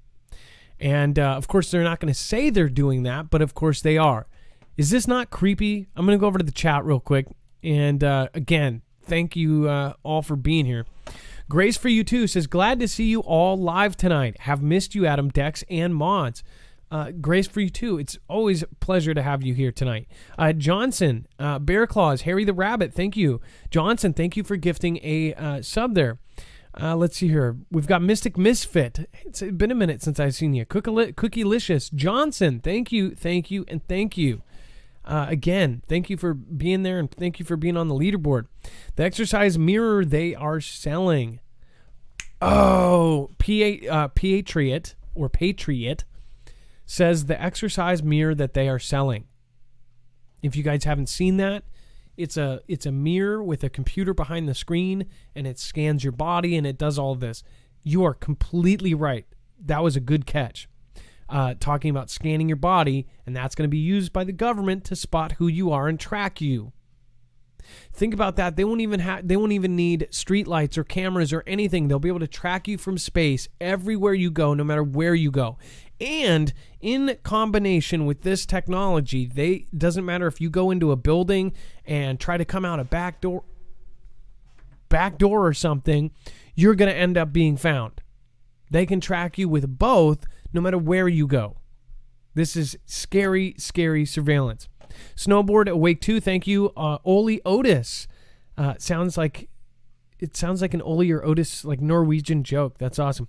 And, of course, they're not going to say they're doing that, but, of course, they are. Is this not creepy? I'm going to go over to the chat real quick. And, again, thank you all for being here. Grace for you, too, says, glad to see you all live tonight. Have missed you, Adam, Dex, and Mods. Grace for you, too. It's always a pleasure to have you here tonight. Johnson, Bear Claws, Harry the Rabbit, thank you. Johnson, thank you for gifting a sub there. Let's see here. We've got Mystic Misfit. It's been a minute since I've seen you. Cookielicious. Johnson, thank you, and thank you. Again, thank you for being there, and thank you for being on the leaderboard. The exercise mirror they are selling. Oh, Patriot says the exercise mirror that they are selling. If you guys haven't seen that, it's a mirror with a computer behind the screen, and it scans your body, and it does all of this. You are completely right. That was a good catch. Talking about scanning your body, and that's going to be used by the government to spot who you are and track you. Think about that. They won't even need street lights or cameras or anything. They'll be able to track you from space everywhere you go, no matter where you go. And in combination with this technology, doesn't matter if you go into a building and try to come out a back door or something, you're going to end up being found. They can track you with both, no matter where you go. This is scary, scary surveillance. Snowboard Awake 2, thank you. Oli Otis. Sounds like an Oli or Otis like Norwegian joke. That's awesome.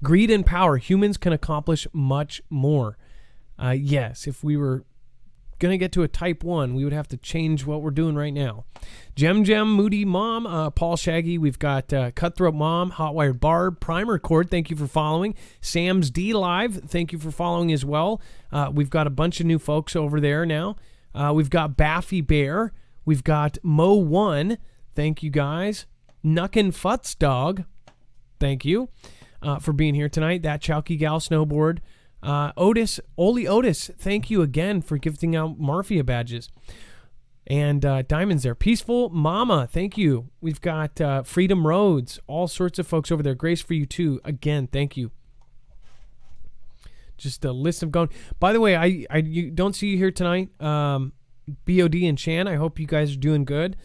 Greed and power. Humans can accomplish much more. Yes, if we were going to get to a type 1, we would have to change what we're doing right now. Gem, Moody Mom, Paul Shaggy. We've got Cutthroat Mom, Hotwired Barb, Primer Cord. Thank you for following. Sam's D Live. Thank you for following as well. We've got a bunch of new folks over there now. We've got Baffy Bear. We've got Mo1. Thank you guys. Nuckin' Futz Dog. Thank you for being here tonight. That Chowky Gal Snowboard. Oli Otis, thank you again for gifting out Marfia badges. And Diamonds there. Peaceful Mama, thank you. We've got Freedom Roads, all sorts of folks over there. Grace for you too. Again, thank you. Just a list of going. By the way, I don't see you here tonight. BOD and Chan, I hope you guys are doing good.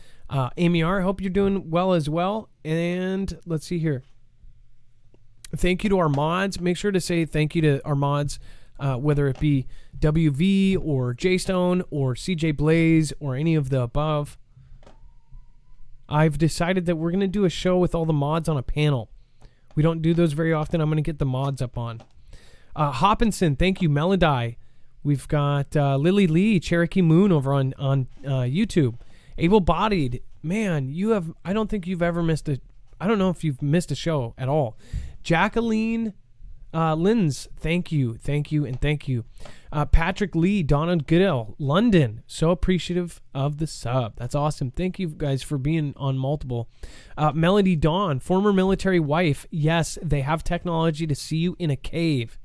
Amy R, I hope you're doing well as well. And let's see here. Thank you to our mods. Make sure to say thank you to our mods, whether it be WV or J-Stone or CJ Blaze or any of the above. I've decided that we're going to do a show with all the mods on a panel. We don't do those very often. I'm going to get the mods up on. Hopkinson, thank you. Melody. We've got Lily Lee, Cherokee Moon over on YouTube. Able Bodied. Man, I don't think you've ever missed I don't know if you've missed a show at all. Jacqueline Lins, thank you, and thank you. Patrick Lee, Donald Goodell, London, so appreciative of the sub. That's awesome. Thank you guys for being on multiple. Melody Dawn, former military wife. Yes, they have technology to see you in a cave.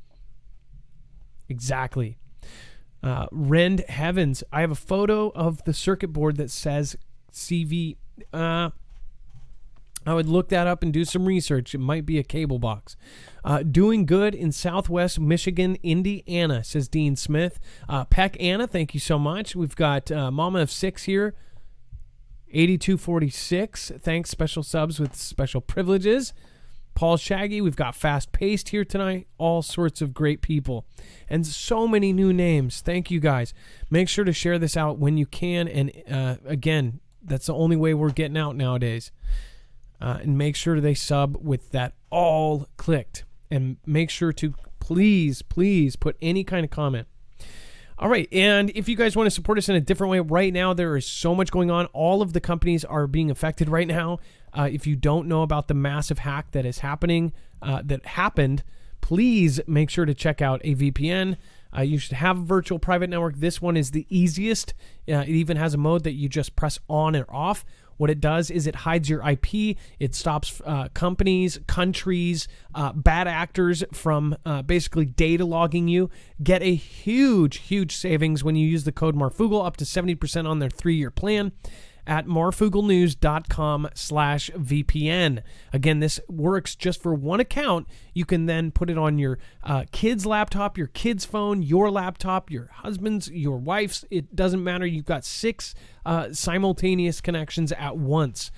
Exactly. Rend Heavens, I have a photo of the circuit board that says CV. I would look that up and do some research. It might be a cable box. Doing good in Southwest Michigan, Indiana, says Dean Smith. Peck Anna, thank you so much. We've got Mama of 6 here. 8246, thanks. Special subs with special privileges. Paul Shaggy, we've got Fast Paced here tonight. All sorts of great people. And so many new names. Thank you guys. Make sure to share this out when you can. And again, that's the only way we're getting out nowadays. And make sure they sub with that all clicked. And make sure to please put any kind of comment. All right, and if you guys want to support us in a different way, right now there is so much going on. All of the companies are being affected right now. If you don't know about the massive hack that is happening, that happened, please make sure to check out a VPN. You should have a virtual private network. This one is the easiest. It even has a mode that you just press on or off. What it does is it hides your IP. It stops companies, countries, bad actors from basically data logging you. Get a huge savings when you use the code Marfoogle, up to 70% on their 3-year plan at marfooglenews.com/VPN. Again, this works just for one account. You can then put it on your kid's laptop, your kid's phone, your laptop, your husband's, your wife's. It doesn't matter. You've got 6 simultaneous connections at once.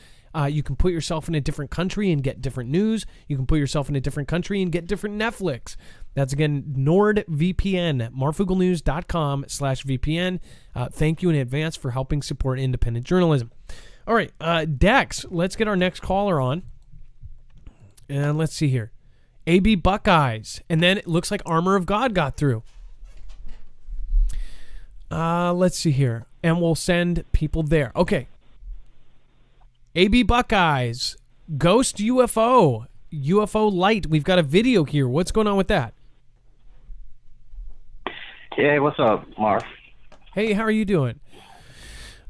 You can put yourself in a different country and get different news. You can put yourself in a different country and get different Netflix. That's, again, NordVPN, marfooglenews.com/VPN. Thank you in advance for helping support independent journalism. All right, Dex, let's get our next caller on. And let's see here. AB Buckeyes. And then it looks like Armor of God got through. Let's see here. And we'll send people there. Okay. AB Buckeyes. Ghost UFO. UFO Light. We've got a video here. What's going on with that? Yeah, what's up, Marf? Hey, how are you doing?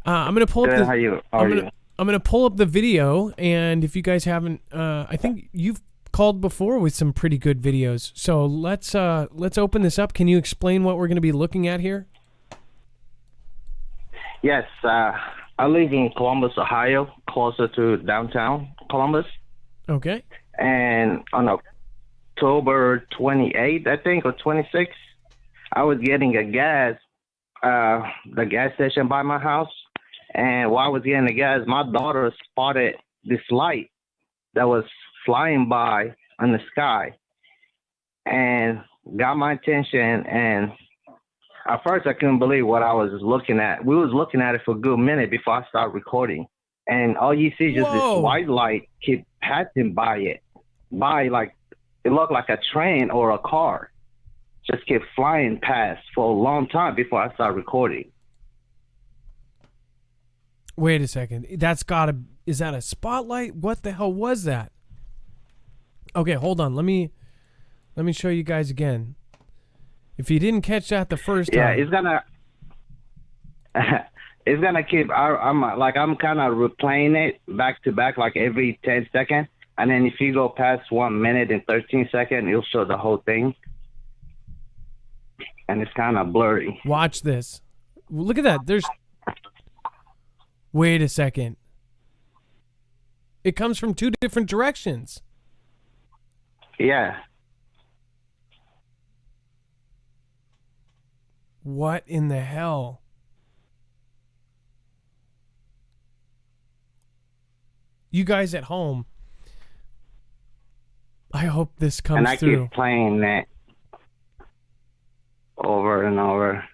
I'm gonna pull up. Good, how are you? I'm gonna pull up the video, and if you guys haven't, I think you've called before with some pretty good videos. So let's open this up. Can you explain what we're gonna be looking at here? Yes, I live in Columbus, Ohio, closer to downtown Columbus. Okay. And on October 28th, I think, or 26th, I was getting a gas, the gas station by my house. And while I was getting the gas, my daughter spotted this light that was flying by in the sky and got my attention. And at first, I couldn't believe what I was looking at. We was looking at it for a good minute before I started recording. And all you see is just this white light keep passing by it. By, like, it looked like a train or a car. Just kept flying past for a long time before I started recording. Wait a second. Is that a spotlight? What the hell was that? Okay, hold on. Let me show you guys again. If you didn't catch that the first time. Yeah, it's gonna keep. I'm kind of replaying it back to back, like every 10 seconds, and then if you go past 1 minute and 13 seconds, it'll show the whole thing, and it's kind of blurry. Watch this. Look at that. Wait a second. It comes from two different directions. Yeah. What in the hell? You guys at home, I hope this comes and I through. keep playing that over and over.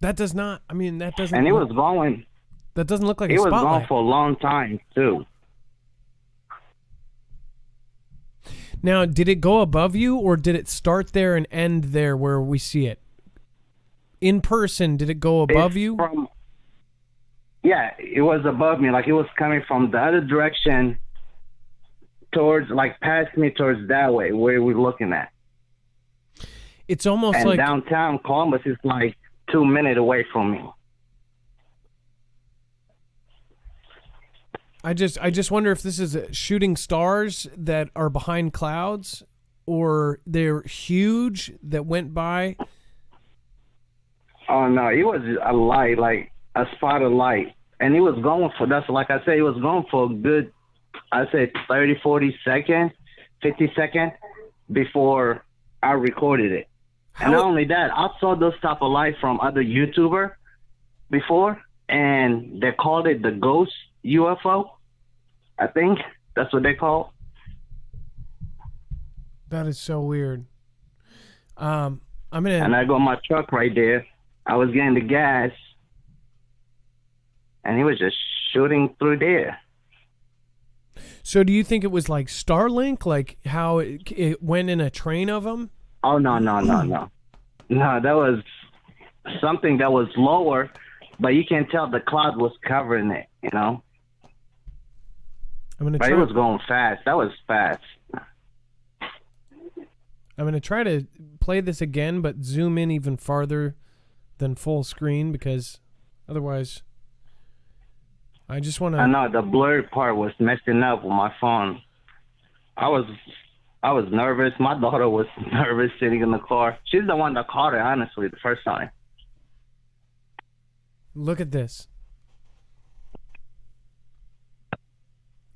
That doesn't. And it was going. That doesn't look like a It was spotlight. going for a long time too. Now, did it go above you, or did it start there and end there where we see it? In person, did it go above you? Yeah, it was above me. Like it was coming from the other direction towards, like past me towards that way where we're looking at. It's almost and like downtown Columbus is like 2 minutes away from me. I just wonder if this is shooting stars that are behind clouds, or they're huge that went by. Oh no, it was a light, like a spot of light, and it was going for, that's like I said, it was going for a good, I said 30, 40 seconds, 50 seconds before I recorded it. And not only that, I saw those type of light from other YouTuber before, and they called it the ghost UFO. I think that's what they call. That is so weird. And I got my truck right there. I was getting the gas, and he was just shooting through there. So do you think it was like Starlink, like how it went in a train of them? Oh, no. No, that was something that was lower, but you can tell the cloud was covering it, you know? But it was going fast. That was fast. I'm going to try to play this again, but zoom in even farther than full screen, because otherwise I just want to... I know, the blurred part was messing up with my phone. I was nervous. My daughter was nervous sitting in the car. She's the one that caught it, honestly, the first time. Look at this.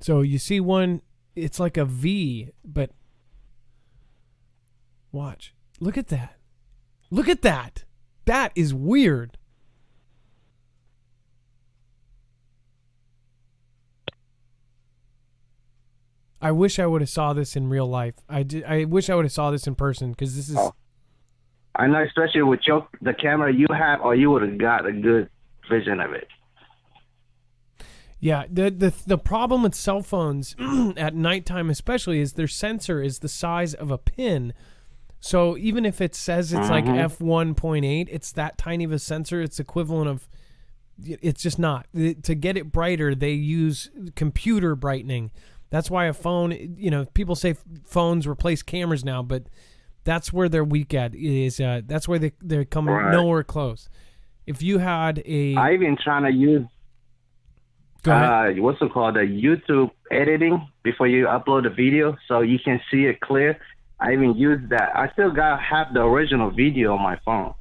So you see one, it's like a V, but watch. Look at that. Look at that. That is weird. I wish I would have saw this in real life. I wish I would have saw this in person, because this is... Oh. I know, especially with the camera you have, or you would have got a good vision of it. Yeah, the problem with cell phones at nighttime especially is their sensor is the size of a pin. So even if it says it's like f1.8, it's that tiny of a sensor. It's equivalent of... It's just not. To get it brighter, they use computer brightening. That's why a phone, people say phones replace cameras now, but that's where they're weak at. That's where they come nowhere close. If you had I even trying to use... what's it called? The YouTube editing before you upload a video so you can see it clear. I even use that. I still have the original video on my phone.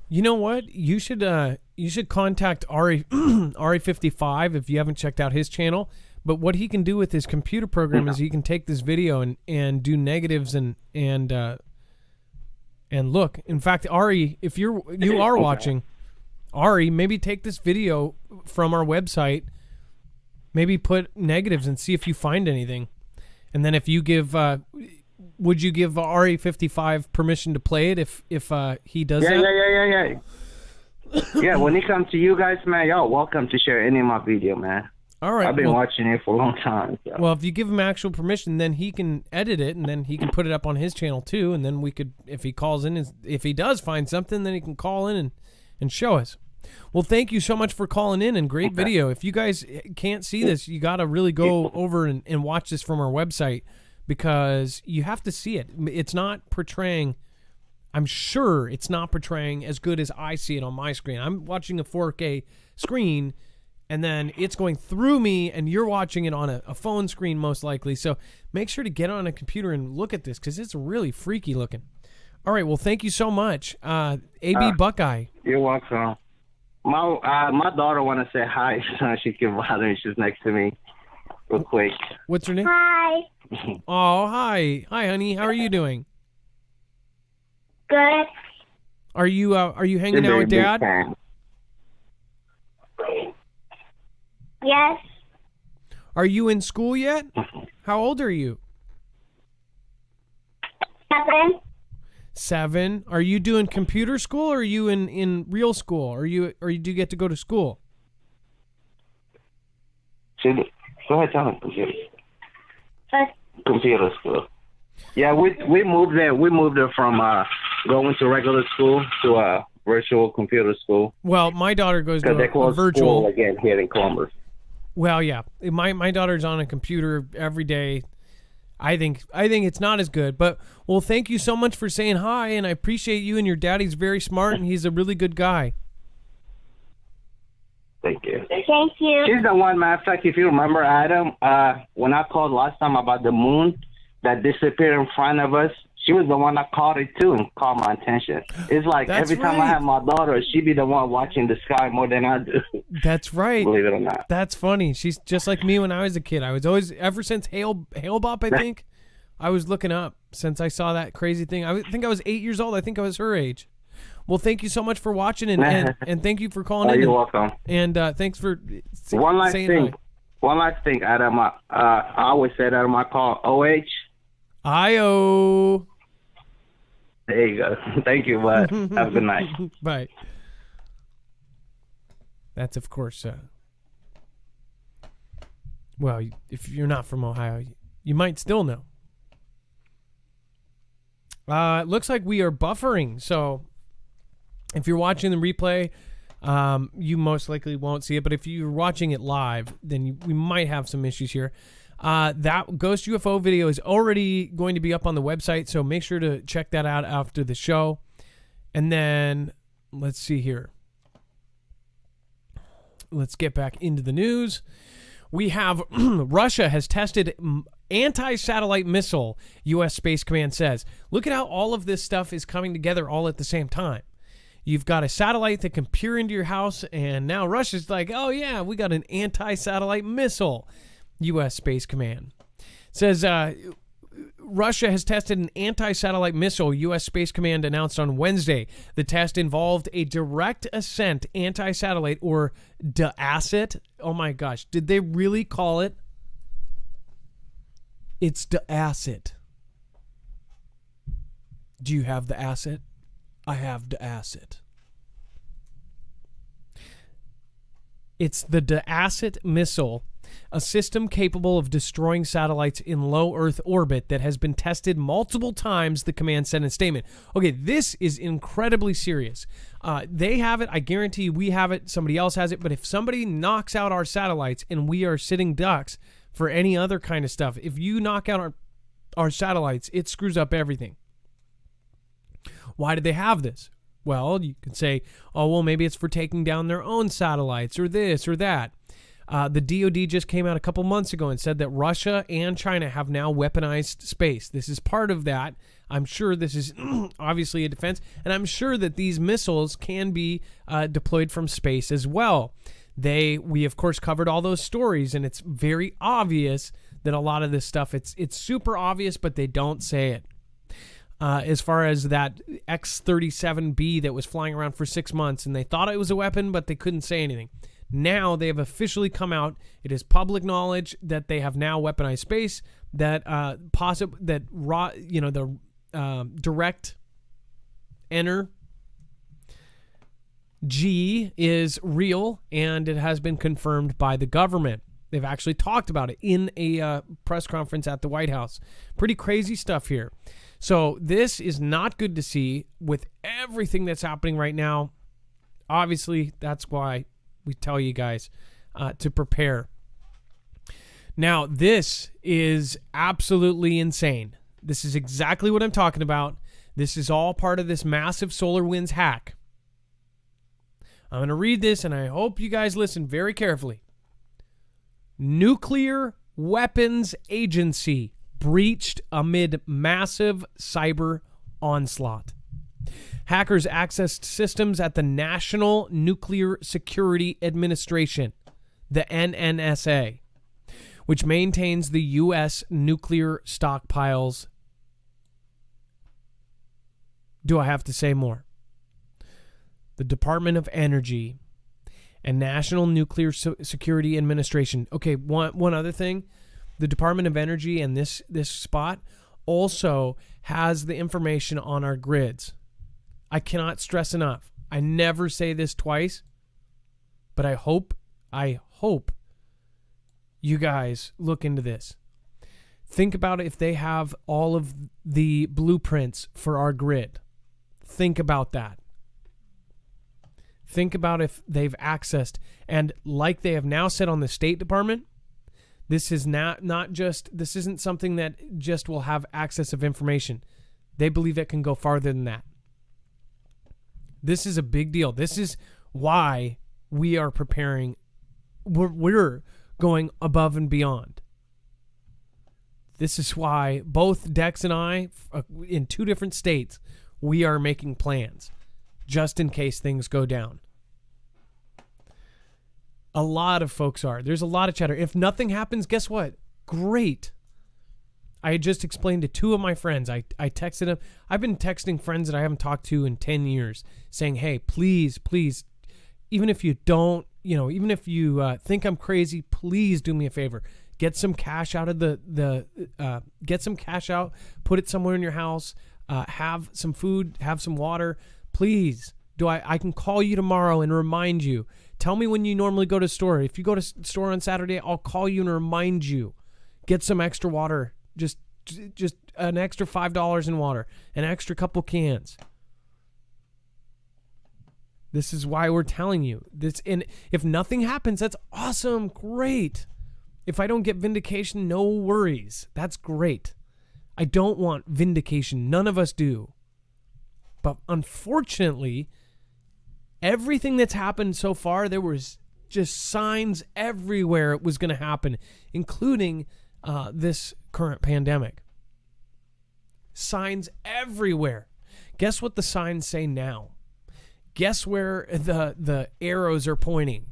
You know what? You should contact Ari55 if you haven't checked out his channel. But what he can do with his computer program is he can take this video and do negatives and look. In fact, Ari, if you are watching, Ari, maybe take this video from our website. Maybe put negatives and see if you find anything. And then if you give, would you give RE55 permission to play it if he does that? Yeah, when he comes to you guys, man, y'all welcome to share any of my video, man. All right. I've been watching it for a long time. So. Well, if you give him actual permission, then he can edit it, and then he can put it up on his channel too. And then we could, if he calls in, if he does find something, then he can call in and show us. Well, thank you so much for calling in, and great video. If you guys can't see this, you got to really go over and watch this from our website, because you have to see it. It's not portraying, I'm sure it's not portraying as good as I see it on my screen. I'm watching a 4K screen, and then it's going through me, and you're watching it on a phone screen most likely. So make sure to get on a computer and look at this, because it's really freaky looking. All right, well, thank you so much. AB Buckeye. You're welcome. My daughter want to say hi, so she can bother me. She's next to me real quick. What's her name? Hi. Oh, hi. Hi, honey. How are you doing? Good. Are you hanging out with Dad? Yes. Are you in school yet? How old are you? 7. 7. Are you doing computer school, or are you in real school? Or do you get to go to school? Go ahead, tell him. Computer school. Yeah, we moved there. We moved there from going to regular school to virtual computer school. Well, my daughter goes to They a closed virtual school again here in Columbus. Well, yeah, my daughter's on a computer every day. I think it's not as good, but well, thank you so much for saying hi, and I appreciate you. And your daddy's very smart, and he's a really good guy. Thank you. Thank you. She's the one, matter of fact, if you remember, Adam, when I called last time about the moon that disappeared in front of us, she was the one that caught it too and caught my attention. It's like That's every time right. I have my daughter, she be the one watching the sky more than I do. That's right. Believe it or not. That's funny. She's just like me when I was a kid. I was always, ever since Hail Bop, I think, I was looking up since I saw that crazy thing. I think I was 8 years old. I think I was her age. Well, thank you so much for watching, and thank you for calling in. You're welcome. And thanks for One last saying thing. hi. One last thing, Adam. I always say that on my call. OH. I-O. There you go. Thank you, bud. Have a good night. Bye. That's, of course, well, if you're not from Ohio, you might still know. It looks like we are buffering, so if you're watching the replay, you most likely won't see it, but if you're watching it live, then we might have some issues here. That Ghost UFO video is already going to be up on the website, so make sure to check that out after the show. And then, let's see here. Let's get back into the news. We have Russia has tested anti-satellite missile, U.S. Space Command says. Look at how all of this stuff is coming together all at the same time. You've got a satellite that can peer into your house, and now Russia's like, oh yeah, we got an anti-satellite missile. U.S. Space Command says Russia has tested an anti-satellite missile, U.S. Space Command announced on Wednesday. The test involved a direct ascent anti-satellite, or DASAT. Oh my gosh, did they really call it? It's DASAT. Do you have the asset? I have the asset. It's the DASAT missile, a system capable of destroying satellites in low Earth orbit that has been tested multiple times, the command said in a statement. Okay, this is incredibly serious. They have it. I guarantee you we have it. Somebody else has it. But if somebody knocks out our satellites and we are sitting ducks for any other kind of stuff, if you knock out our satellites, it screws up everything. Why did they have this? Well, you could say, oh, well, maybe it's for taking down their own satellites or this or that. The DoD just came out a couple months ago and said that Russia and China have now weaponized space. This is part of that. I'm sure this is obviously a defense, and I'm sure that these missiles can be deployed from space as well. We of course covered all those stories, and it's very obvious that a lot of this stuff, it's super obvious, but they don't say it. As far as that X-37B that was flying around for 6 months, and they thought it was a weapon, but they couldn't say anything. Now they have officially come out. It is public knowledge that they have now weaponized space. That the direct enter G is real, and it has been confirmed by the government. They've actually talked about it in a press conference at the White House. Pretty crazy stuff here. So this is not good to see with everything that's happening right now. Obviously, that's why we tell you guys to prepare. Now, this is absolutely insane. This is exactly what I'm talking about. This is all part of this massive solar winds hack. I'm going to read this, and I hope you guys listen very carefully. Nuclear Weapons Agency breached amid massive cyber onslaught. Hackers accessed systems at the National Nuclear Security Administration, the NNSA, which maintains the U.S. nuclear stockpiles. Do I have to say more? The Department of Energy and National Nuclear Security Administration. Okay, one other thing. The Department of Energy and this spot also has the information on our grids. I cannot stress enough. I never say this twice, but I hope you guys look into this. Think about if they have all of the blueprints for our grid. Think about that. Think about if they've accessed, and like they have now said on the State Department, this is this isn't something that just will have access of information. They believe it can go farther than that. This is a big deal. This is why we are preparing. We're going above and beyond. This is why both Dex and I, in 2 different states, we are making plans just in case things go down. A lot of folks are. There's a lot of chatter. If nothing happens, guess what? Great. I had just explained to 2 of my friends. I texted them. I've been texting friends that I haven't talked to in 10 years saying, hey, please, even if you don't, even if you think I'm crazy, please do me a favor. Get some cash out of get some cash out, put it somewhere in your house, have some food, have some water. Please, I can call you tomorrow and remind you. Tell me when you normally go to store. If you go to store on Saturday, I'll call you and remind you. Get some extra water. Just an extra $5 in water. An extra couple cans. This is why we're telling you. And if nothing happens, that's awesome. Great. If I don't get vindication, no worries. That's great. I don't want vindication. None of us do. But unfortunately, everything that's happened so far, there was just signs everywhere it was going to happen, including this current pandemic. Signs everywhere. Guess what the signs say now? Guess where the arrows are pointing?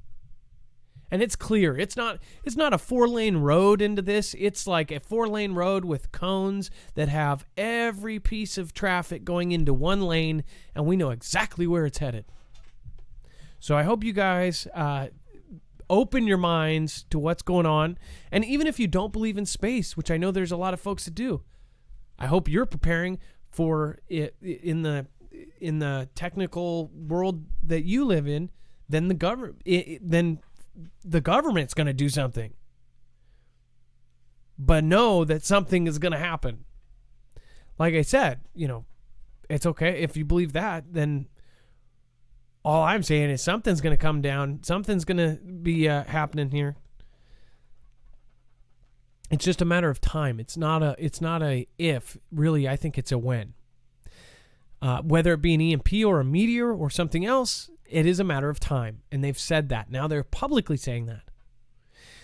And it's clear. It's not a 4-lane road into this. It's like a 4-lane road with cones that have every piece of traffic going into one lane, and we know exactly where it's headed. So I hope you guys open your minds to what's going on. And even if you don't believe in space, which I know there's a lot of folks that do, I hope you're preparing for it in the technical world that you live in. Then the government's going to do something. But know that something is going to happen. Like I said, it's okay if you believe that. Then all I'm saying is something's going to come down. Something's going to be happening here. It's just a matter of time. It's not a if. Really, I think it's a when. Whether it be an EMP or a meteor or something else, it is a matter of time. And they've said that. Now they're publicly saying that.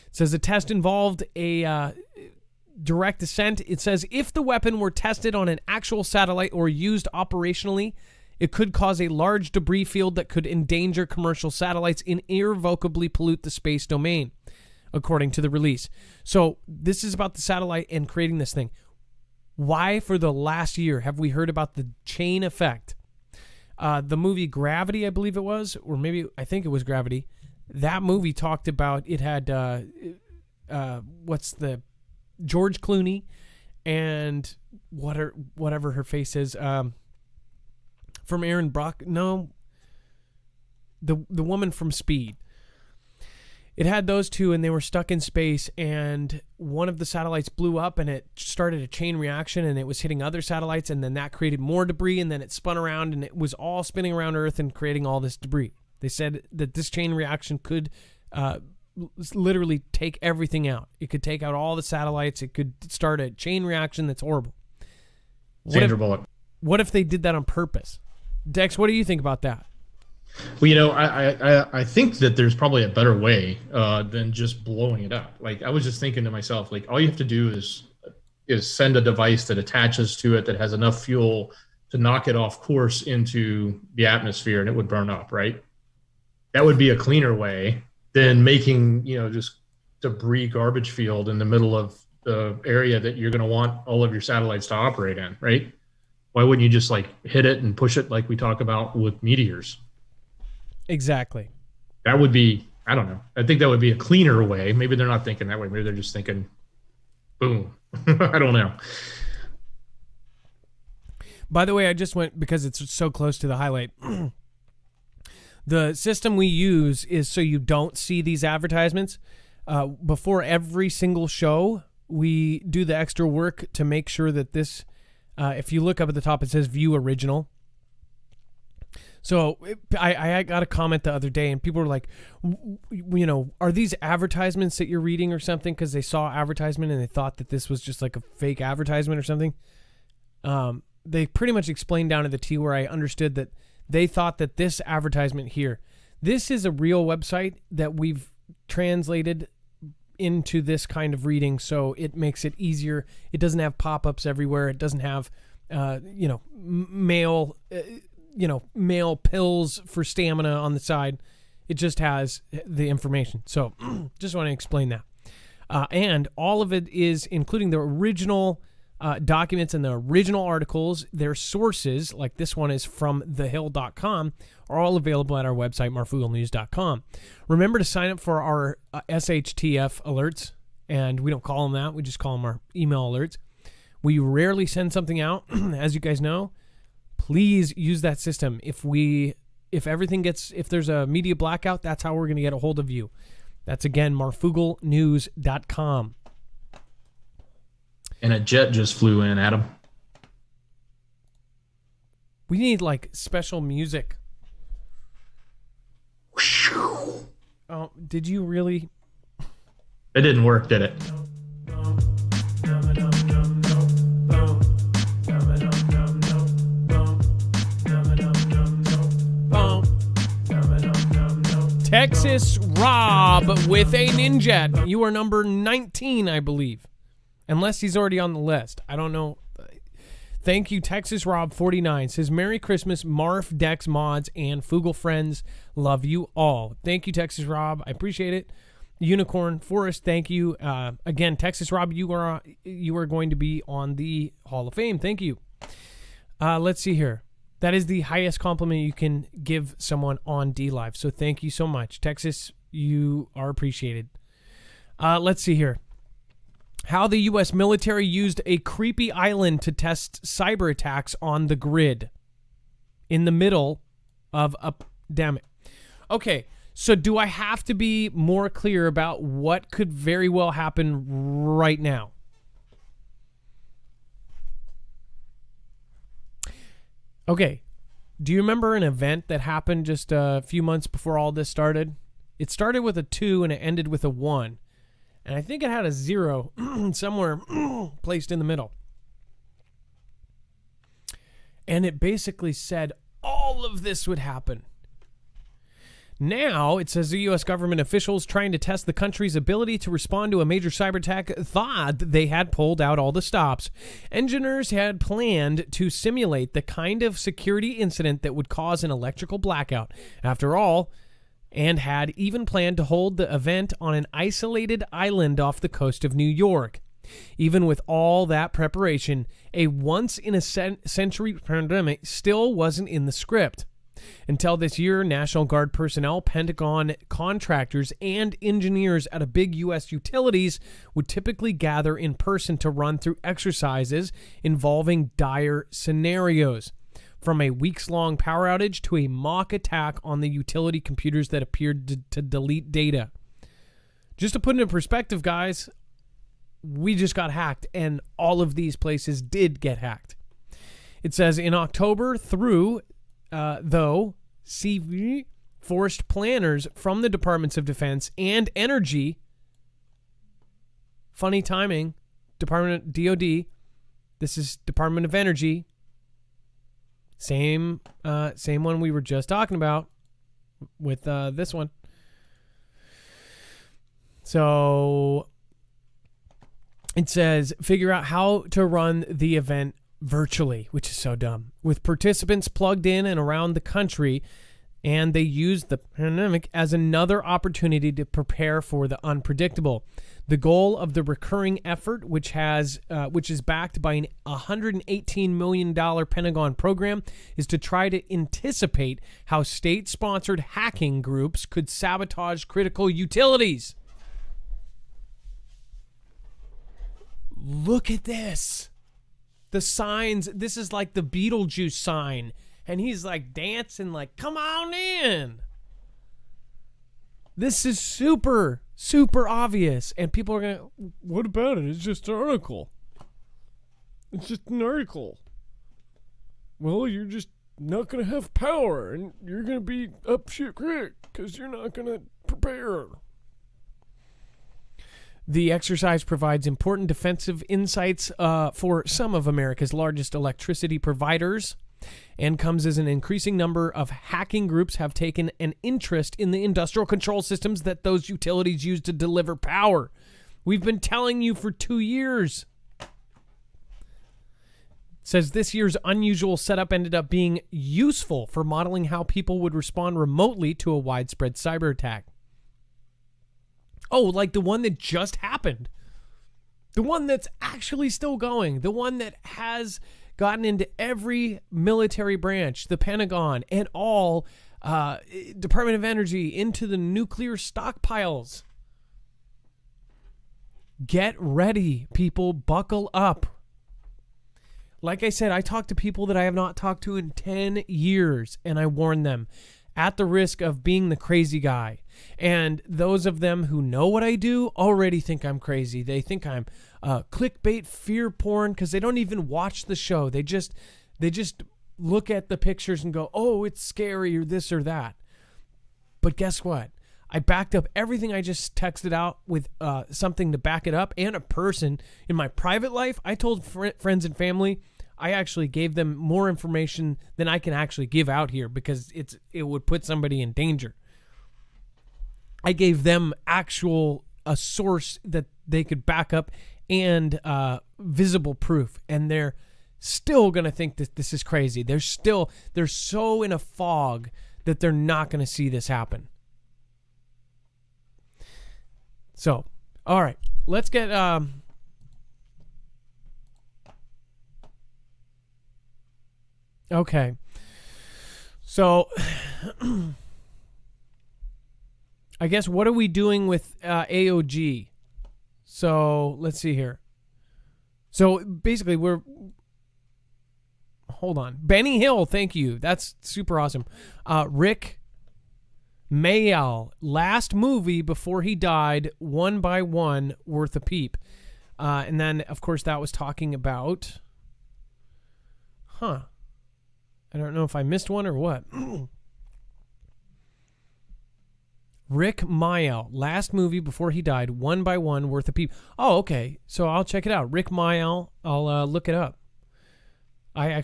It says the test involved a direct descent. It says if the weapon were tested on an actual satellite or used operationally, it could cause a large debris field that could endanger commercial satellites and irrevocably pollute the space domain, according to the release. So this is about the satellite and creating this thing. Why, for the last year, have we heard about the chain effect? The movie Gravity, I believe it was, or maybe I think it was Gravity. That movie talked about it had George Clooney and whatever her face is from Aaron Brock. No, the woman from Speed. it had those two, and they were stuck in space, and one of the satellites blew up, and it started a chain reaction, and it was hitting other satellites, and then that created more debris, and then it spun around, and it was all spinning around Earth and creating all this debris. They said that this chain reaction could literally take everything out. It could take out all the satellites. It could start a chain reaction that's horrible. Sandra Bullock. What if they did that on purpose? Dex, what do you think about that? Well, I think that there's probably a better way than just blowing it up. Like, I was just thinking to myself, like, all you have to do is send a device that attaches to it that has enough fuel to knock it off course into the atmosphere, and it would burn up, right? That would be a cleaner way than making, just debris garbage field in the middle of the area that you're going to want all of your satellites to operate in, right? Why wouldn't you just like hit it and push it like we talk about with meteors? Exactly. That would be, I don't know. I think that would be a cleaner way. Maybe they're not thinking that way. Maybe they're just thinking, boom. I don't know. By the way, I just went, because it's so close to the highlight. The system we use is so you don't see these advertisements. Before every single show, we do the extra work to make sure that this, if you look up at the top, it says view original. So I got a comment the other day, and people were like, are these advertisements that you're reading or something? Because they saw advertisement and they thought that this was just like a fake advertisement or something. They pretty much explained down to the T where I understood that they thought that this advertisement here, this is a real website that we've translated into this kind of reading, so it makes it easier. It doesn't have pop-ups everywhere. It doesn't have, mail pills for stamina on the side. It just has the information. So just want to explain that. And all of it is, including the original documents and the original articles, their sources, like this one is from thehill.com, are all available at our website, marfooglenews.com. Remember to sign up for our SHTF alerts, and we don't call them that. We just call them our email alerts. We rarely send something out, as you guys know. Please use that system. If there's a media blackout, that's how we're going to get a hold of you. That's, again, marfooglenews.com. And a jet just flew in, Adam. We need, like, special music. Oh, did you really? It didn't work, did it? Texas Rob with a Ninja. You are number 19, I believe. Unless he's already on the list. I don't know. Thank you, Texas Rob 49. Says, Merry Christmas, Marf, Dex, Mods, and Foogle friends. Love you all. Thank you, Texas Rob. I appreciate it. Unicorn Forest, thank you. Again, Texas Rob, you are going to be on the Hall of Fame. Thank you. Let's see here. That is the highest compliment you can give someone on DLive. So thank you so much. Texas, you are appreciated. Let's see here. How the U.S. military used a creepy island to test cyber attacks on the grid. In the middle of a... Damn it. Okay, so do I have to be more clear about what could very well happen right now? Okay, do you remember an event that happened just a few months before all this started? It started with a 2 and it ended with a 1. And I think it had a 0 somewhere placed in the middle. And it basically said all of this would happen. Now, it says the U.S. government officials trying to test the country's ability to respond to a major cyber attack thought they had pulled out all the stops. Engineers had planned to simulate the kind of security incident that would cause an electrical blackout. After all, and had even planned to hold the event on an isolated island off the coast of New York. Even with all that preparation, a once-in-a-century pandemic still wasn't in the script. Until this year, National Guard personnel, Pentagon contractors, and engineers at a big U.S. utilities would typically gather in person to run through exercises involving dire scenarios. From a weeks-long power outage to a mock attack on the utility computers that appeared to delete data. Just to put it in perspective, guys, we just got hacked, and all of these places did get hacked. It says in October though, CV forced planners from the Departments of Defense and Energy, funny timing, DOD, this is Department of Energy, same one we were just talking about with this one. So it says figure out how to run the event virtually, which is so dumb, with participants plugged in and around the country, and they used the pandemic as another opportunity to prepare for the unpredictable. The goal of the recurring effort, which is backed by an $118 million Pentagon program, is to try to anticipate how state-sponsored hacking groups could sabotage critical utilities. Look at this. The signs, this is like the Beetlejuice sign. And he's like dancing like, come on in. This is super, super obvious. And people are going to, what about it? It's just an article. It's just an article. Well, you're just not going to have power. And you're going to be up shit creek because you're not going to prepare. The exercise provides important defensive insights for some of America's largest electricity providers and comes as an increasing number of hacking groups have taken an interest in the industrial control systems that those utilities use to deliver power. We've been telling you for 2 years. It says this year's unusual setup ended up being useful for modeling how people would respond remotely to a widespread cyber attack. Oh, like the one that just happened. The one that's actually still going. The one that has gotten into every military branch, the Pentagon, and all Department of Energy, into the nuclear stockpiles. Get ready, people. Buckle up. Like I said, I talk to people that I have not talked to in 10 years, and I warn them, at the risk of being the crazy guy. And those of them who know what I do already think I'm crazy. They think I'm clickbait fear porn because they don't even watch the show. They just look at the pictures and go, oh, it's scary or this or that. But guess what? I backed up everything I just texted out with something to back it up, and a person in my private life. I told friends and family, I actually gave them more information than I can actually give out here because it would put somebody in danger. I gave them a source that they could back up and visible proof, and they're still going to think that this is crazy. They're so in a fog that they're not going to see this happen. So, all right, let's get okay. So I guess what are we doing with AOG? So let's see here. So basically hold on. Benny Hill, thank you. That's super awesome. Rick Mayall, last movie before he died, 1 by 1 worth a peep. And then, of course, that was talking about... I don't know if I missed one or what. Rick Mayall, last movie before he died, 1 by 1 worth a peep. Oh, okay. So I'll check it out. Rick Mayall, I'll look it up. I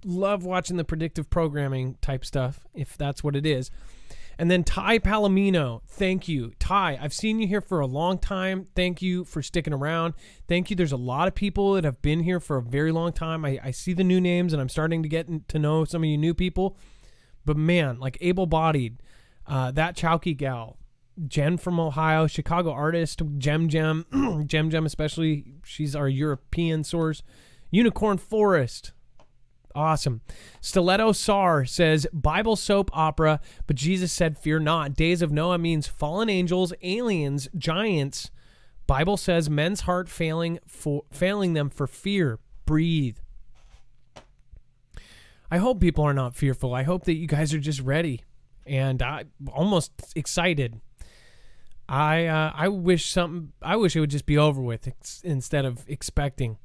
love watching the predictive programming type stuff, if that's what it is. And then Ty Palomino, thank you. Ty, I've seen you here for a long time. Thank you for sticking around. Thank you. There's a lot of people that have been here for a very long time. I see the new names, and I'm starting to get to know some of you new people. But man, like able-bodied, that Chowky gal, Jen from Ohio, Chicago artist, Gem especially, she's our European source. Unicorn Forest, awesome. Stiletto Sar says, Bible soap opera, but Jesus said, fear not. Days of Noah means fallen angels, aliens, giants. Bible says men's heart failing them for fear. Breathe. I hope people are not fearful. I hope that you guys are just ready and almost excited. I wish it would just be over with instead of expecting.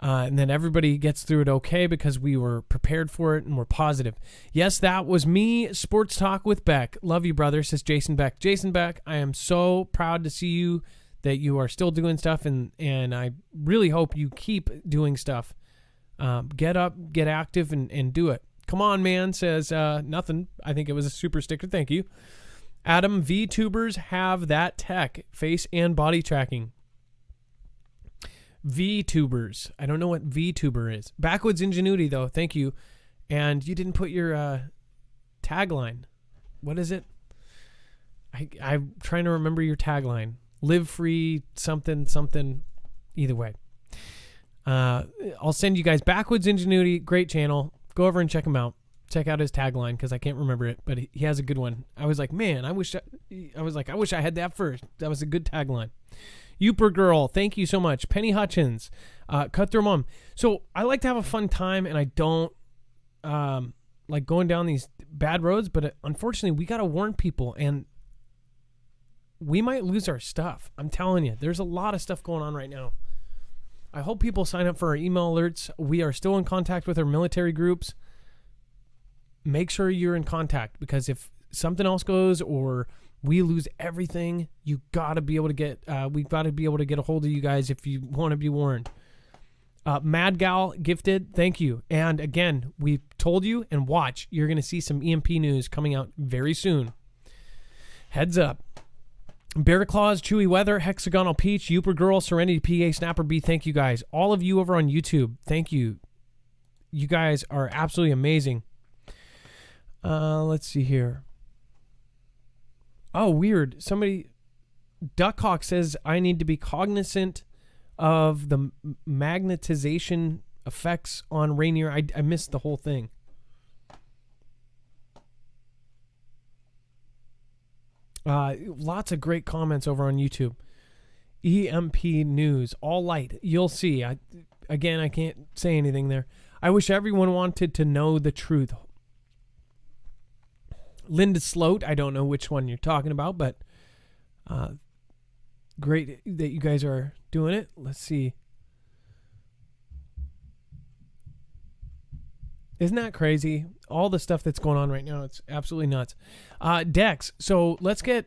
And then everybody gets through it okay because we were prepared for it and we're positive. Yes, that was me, Sports Talk with Beck. Love you, brother, says Jason Beck. Jason Beck, I am so proud to see you, that you are still doing stuff, and I really hope you keep doing stuff. Get up, get active, and do it. Come on, man, says nothing. I think it was a super sticker. Thank you. Adam, VTubers have that tech, face and body tracking. VTubers. I don't know what VTuber is. Backwoods Ingenuity, though. Thank you. And you didn't put your tagline. What is it? I'm trying to remember your tagline. Live free, something. Either way. I'll send you guys Backwoods Ingenuity. Great channel. Go over and check him out. Check out his tagline because I can't remember it, but he has a good one. I was like, man, I wish I had that first. That was a good tagline. Youper Girl, thank you so much. Penny Hutchins, Cut Through Mom. So I like to have a fun time, and I don't like going down these bad roads, but unfortunately, we got to warn people, and we might lose our stuff. I'm telling you, there's a lot of stuff going on right now. I hope people sign up for our email alerts. We are still in contact with our military groups. Make sure you're in contact, because if something else goes or we lose everything, you got to be able to get, we've got to be able to get a hold of you guys if you want to be warned. Mad Gal Gifted, thank you. And again, we told you, and watch, you're going to see some EMP news coming out very soon. Heads up. Bear Claws, Chewy Weather, Hexagonal Peach, Youper Girl, Serenity PA, Snapper B, thank you guys. All of you over on YouTube, thank you. You guys are absolutely amazing. Let's see here. Oh, weird. Somebody, Duckhawk says I need to be cognizant of the magnetization effects on Rainier. I missed the whole thing. Lots of great comments over on YouTube. EMP news, all light. You'll see. I can't say anything there. I wish everyone wanted to know the truth. Linda Sloat, I don't know which one you're talking about, but great that you guys are doing it. Let's see. Isn't that crazy? All the stuff that's going on right now, it's absolutely nuts. Dex, so let's get,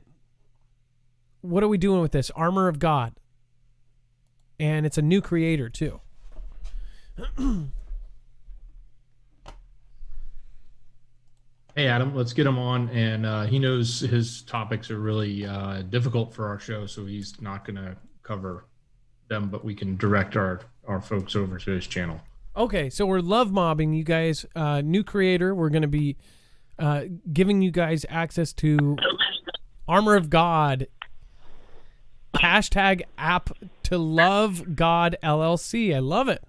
what are we doing with this? Armor of God. And it's a new creator, too. Hey, Adam, let's get him on. And he knows his topics are really difficult for our show, so he's not going to cover them, but we can direct our folks over to his channel. Okay, so we're love mobbing you guys. New creator. We're going to be giving you guys access to Armor of God. Hashtag app to love God LLC. I love it.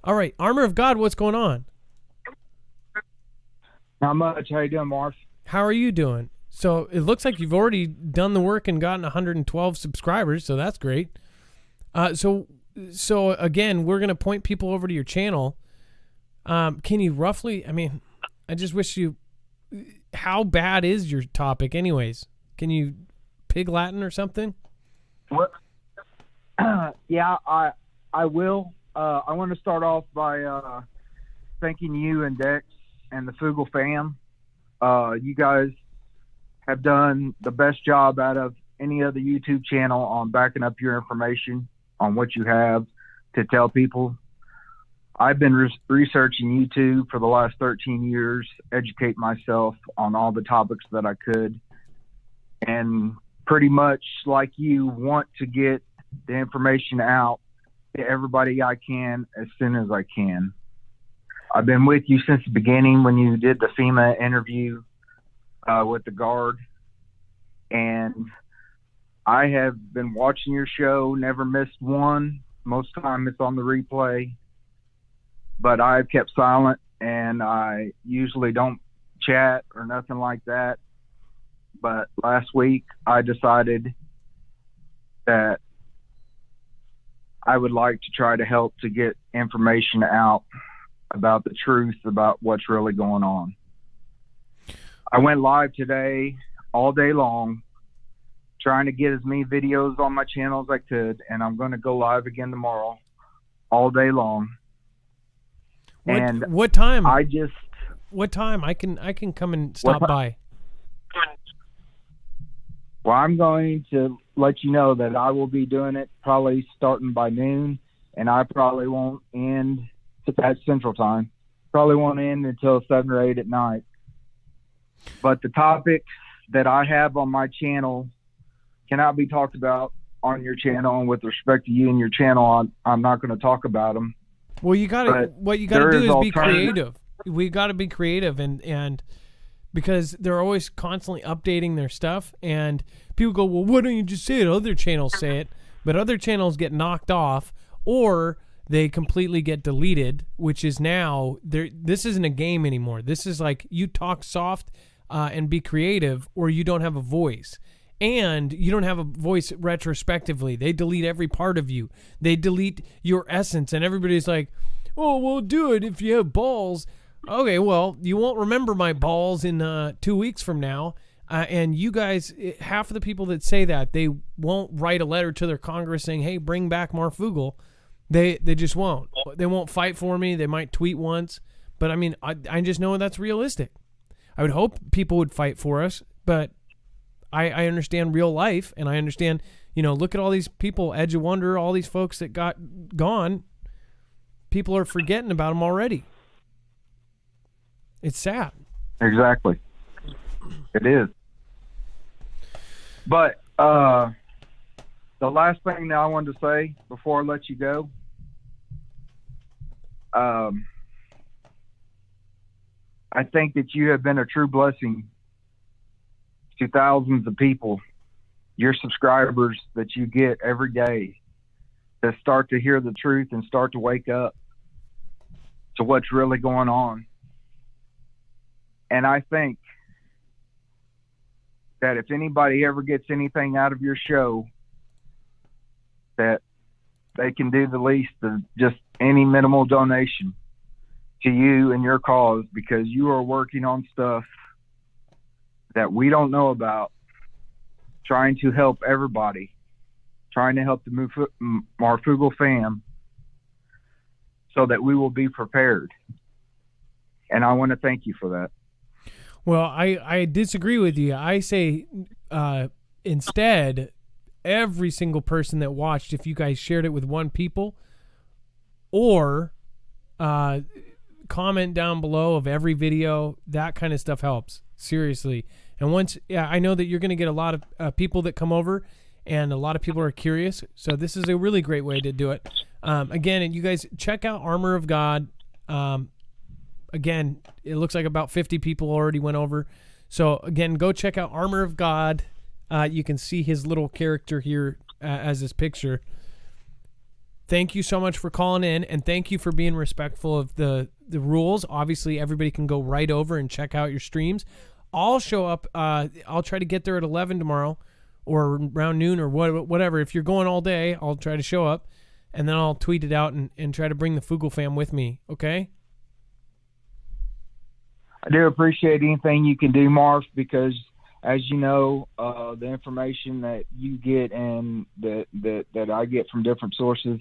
All right, Armor of God, what's going on? Not much. How you doing, Marf? How are you doing? So it looks like you've already done the work and gotten 112 subscribers, so that's great. So again, we're going to point people over to your channel. Can you roughly, I just wish you, how bad is your topic anyways? Can you pig Latin or something? What? Yeah, I will. I want to start off by thanking you and Dex and the Foogle fam. You guys have done the best job out of any other YouTube channel on backing up your information on what you have to tell people. I've been researching YouTube for the last 13 years, educate myself on all the topics that I could, and pretty much like you, want to get the information out to everybody I can as soon as I can. I've been with you since the beginning when you did the FEMA interview with the guard, and I have been watching your show, never missed one. Most of the time it's on the replay, but I've kept silent, and I usually don't chat or nothing like that. But last week I decided that I would like to try to help to get information out about the truth about what's really going on. I went live today all day long trying to get as many videos on my channel as I could, and I'm going to go live again tomorrow, all day long. What time? What time? I can come and stop by. Well, I'm going to let you know that I will be doing it probably starting by noon, and I probably won't end at Central Time. Probably won't end until 7 or 8 at night. But the topics that I have on my channel cannot be talked about on your channel, and with respect to you and your channel, I'm not going to talk about them. Well, what you got to do is be creative. We got to be creative, and because they're always constantly updating their stuff, and people go, well, why don't you just say it? Other channels say it, but other channels get knocked off, or they completely get deleted, which is now, this isn't a game anymore. This is like, you talk soft and be creative, or you don't have a voice. And you don't have a voice retrospectively. They delete every part of you. They delete your essence, and everybody's like, oh, well, do it if you have balls. Okay, well, you won't remember my balls in 2 weeks from now. And you guys, half of the people that say that, they won't write a letter to their Congress saying, hey, bring back Marfoogle. They just won't. They won't fight for me. They might tweet once. But, I mean, I just know that's realistic. I would hope people would fight for us, but I understand real life, and I understand, look at all these people, Edge of Wonder, all these folks that got gone. People are forgetting about them already. It's sad. Exactly. It is. But the last thing that I wanted to say before I let you go, I think that you have been a true blessing to thousands of people, your subscribers that you get every day, that start to hear the truth and start to wake up to what's really going on. And I think that if anybody ever gets anything out of your show, that they can do the least of just any minimal donation to you and your cause, because you are working on stuff that we don't know about, trying to help everybody, trying to help the Marfoogle fam, so that we will be prepared. And I want to thank you for that. Well, I disagree with you. I say instead, every single person that watched, if you guys shared it with one people, or comment down below of every video, that kind of stuff helps. Seriously. And I know that you're going to get a lot of people that come over, and a lot of people are curious. So this is a really great way to do it. Again, and you guys check out Armor of God. Again, it looks like about 50 people already went over. So again, go check out Armor of God. You can see his little character here as his picture. Thank you so much for calling in, and thank you for being respectful of the rules. Obviously, everybody can go right over and check out your streams. I'll show up. I'll try to get there at 11 tomorrow, or around noon, or whatever. If you're going all day, I'll try to show up, and then I'll tweet it out and try to bring the Foogle fam with me. Okay? I do appreciate anything you can do, Marv, because as you know, the information that you get and that I get from different sources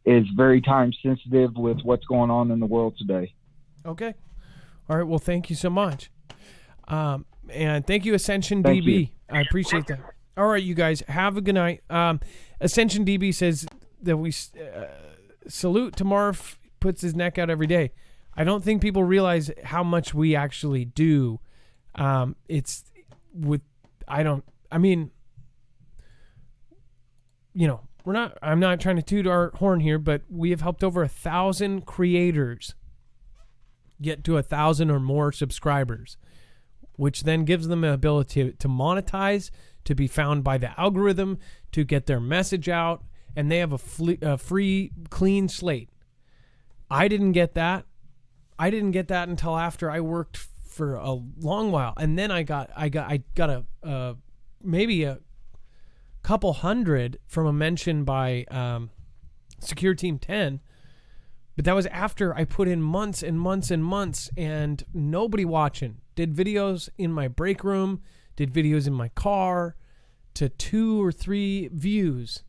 is very time sensitive with what's going on in the world today. Okay. All right. Well, thank you so much. And thank you, Ascension Thank DB. you. I appreciate that. All right, you guys, have a good night. Ascension DB says that we salute to Marv, puts his neck out every day. I don't think people realize how much we actually do. I'm not trying to toot our horn here, but we have helped over 1,000 creators get to 1,000 or more subscribers, which then gives them the ability to monetize, to be found by the algorithm, to get their message out, and they have a free, clean slate. I didn't get that. Until after I worked for a long while, and then I got maybe a couple hundred from a mention by Secure Team 10. But that was after I put in months and months and months, and nobody watching. Did videos in my break room, did videos in my car, to 2 or 3 views.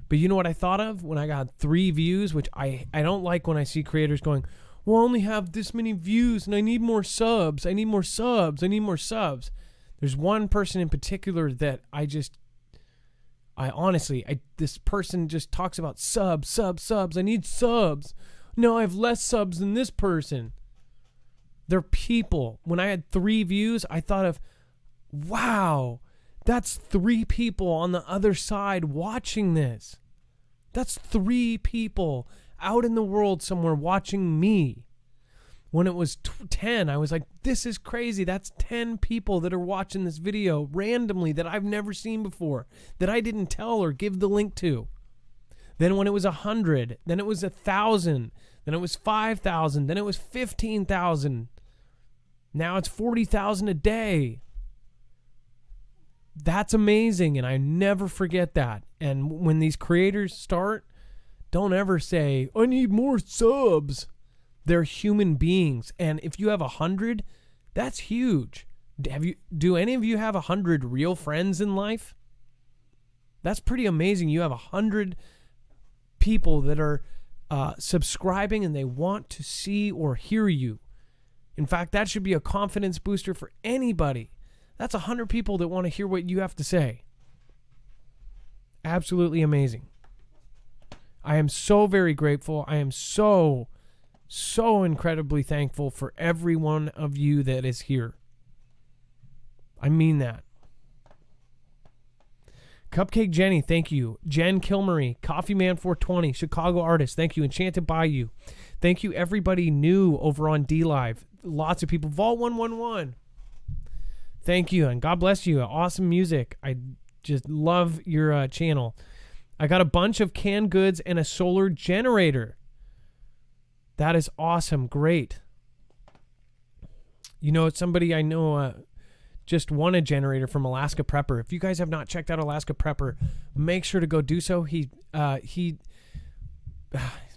But you know what I thought of when I got 3 views, which I don't like when I see creators going, well, I only have this many views and I need more subs. I need more subs. I need more subs. There's one person in particular that this person just talks about subs. I need subs. No, I have less subs than this person. They're people. When I had 3 views, I thought of, wow, that's 3 people on the other side watching this. That's 3 people out in the world somewhere watching me. When it was 10, I was like, this is crazy. That's 10 people that are watching this video randomly that I've never seen before, that I didn't tell or give the link to. Then when it was 100, then it was 1,000, then it was 5,000, then it was 15,000. Now it's 40,000 a day. That's amazing, and I never forget that. And when these creators start, don't ever say, I need more subs. They're human beings, and if you have 100, that's huge. Do any of you have 100 real friends in life? That's pretty amazing. You have 100 people that are subscribing and they want to see or hear you. In fact, that should be a confidence booster for anybody. That's 100 people that want to hear what you have to say. Absolutely amazing. I am so very grateful. I am so incredibly thankful for every one of you that is here. I mean that. Cupcake Jenny, thank you. Jen Kilmery, Coffee Man 420, Chicago Artist, thank you. Enchanted Bayou, thank you. Everybody new over on D Live. Lots of people. Vault 111, thank you, and God bless you. Awesome music. I just love your channel. I got a bunch of canned goods and a solar generator. That is awesome. Great. You know, somebody I know just won a generator from Alaska Prepper. If you guys have not checked out Alaska Prepper, make sure to go do so. He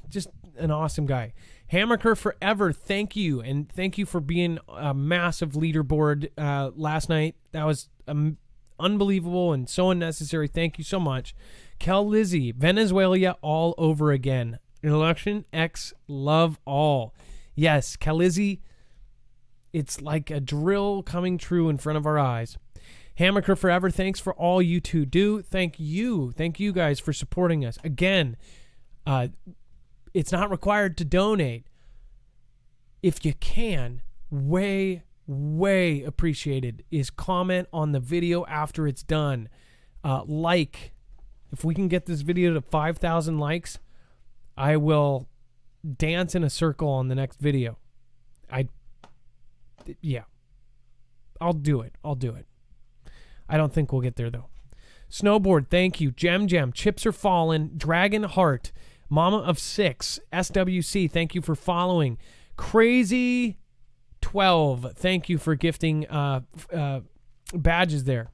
just an awesome guy. Hammerker Forever, thank you. And thank you for being a massive leaderboard last night. That was unbelievable and so unnecessary. Thank you so much. Kel Lizzie, Venezuela all over again. Election X love all. Yes, Kalizzi, it's like a drill coming true in front of our eyes. Hammerker Forever, thanks for all you two do. Thank you guys for supporting us. Again, it's not required to donate. If you can, way appreciated is comment on the video after it's done. If we can get this video to 5,000 likes, I will dance in a circle on the next video. I'll do it. I don't think we'll get there, though. Snowboard, thank you. Gem, Chips Are Falling. Dragon Heart, Mama of 6. SWC, thank you for following. Crazy 12, thank you for gifting badges there.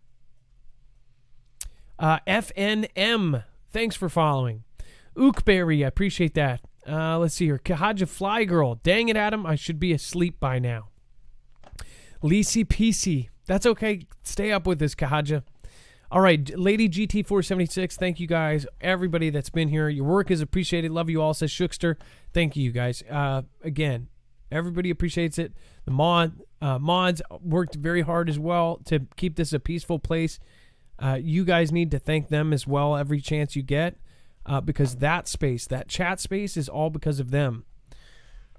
FNM, thanks for following. Ookberry, I appreciate that. Let's see here. Kahaja Fly Girl. Dang it, Adam. I should be asleep by now. Lisi PC. That's okay. Stay up with this, Kahaja. All right. Lady GT476. Thank you, guys. Everybody that's been here. Your work is appreciated. Love you all, says Shookster. Thank you, guys. Again, everybody appreciates it. The mods worked very hard as well to keep this a peaceful place. You guys need to thank them as well every chance you get. Because that chat space is all because of them.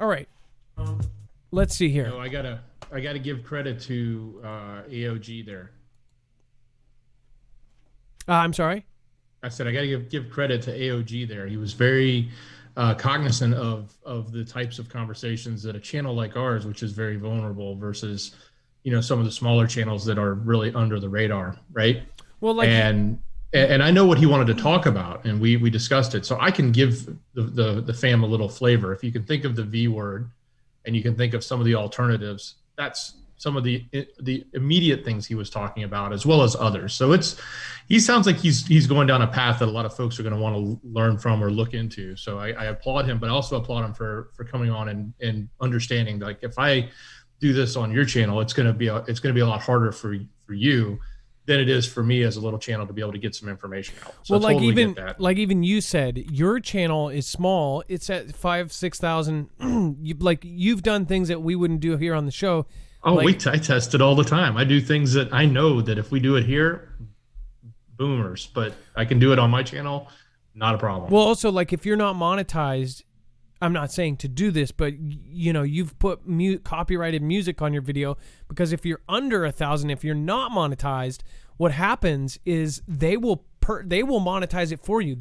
All right. Let's see here. No, I gotta give credit to AOG there. I'm sorry? I said I gotta give credit to AOG there. He was very cognizant of the types of conversations that a channel like ours, which is very vulnerable, versus some of the smaller channels that are really under the radar, right? Well, and I know what he wanted to talk about, and we discussed it. So I can give the fam a little flavor. If you can think of the V word, and you can think of some of the alternatives, that's some of the immediate things he was talking about, as well as others. So he sounds like he's going down a path that a lot of folks are going to want to learn from or look into. So I applaud him, but I also applaud him for coming on and understanding, like, if I do this on your channel, it's going to be a lot harder for you. than it is for me as a little channel to be able to get some information out. So well, I totally get that. like even you said, your channel is small. It's at 5,000-6,000. You've done things that we wouldn't do here on the show. Oh, I test it all the time. I do things that I know that if we do it here, boomers, but I can do it on my channel, not a problem. Well, also, like, if you're not monetized, I'm not saying to do this, but you've put copyrighted music on your video, because if you're under 1,000, if you're not monetized, what happens is they will monetize it for you.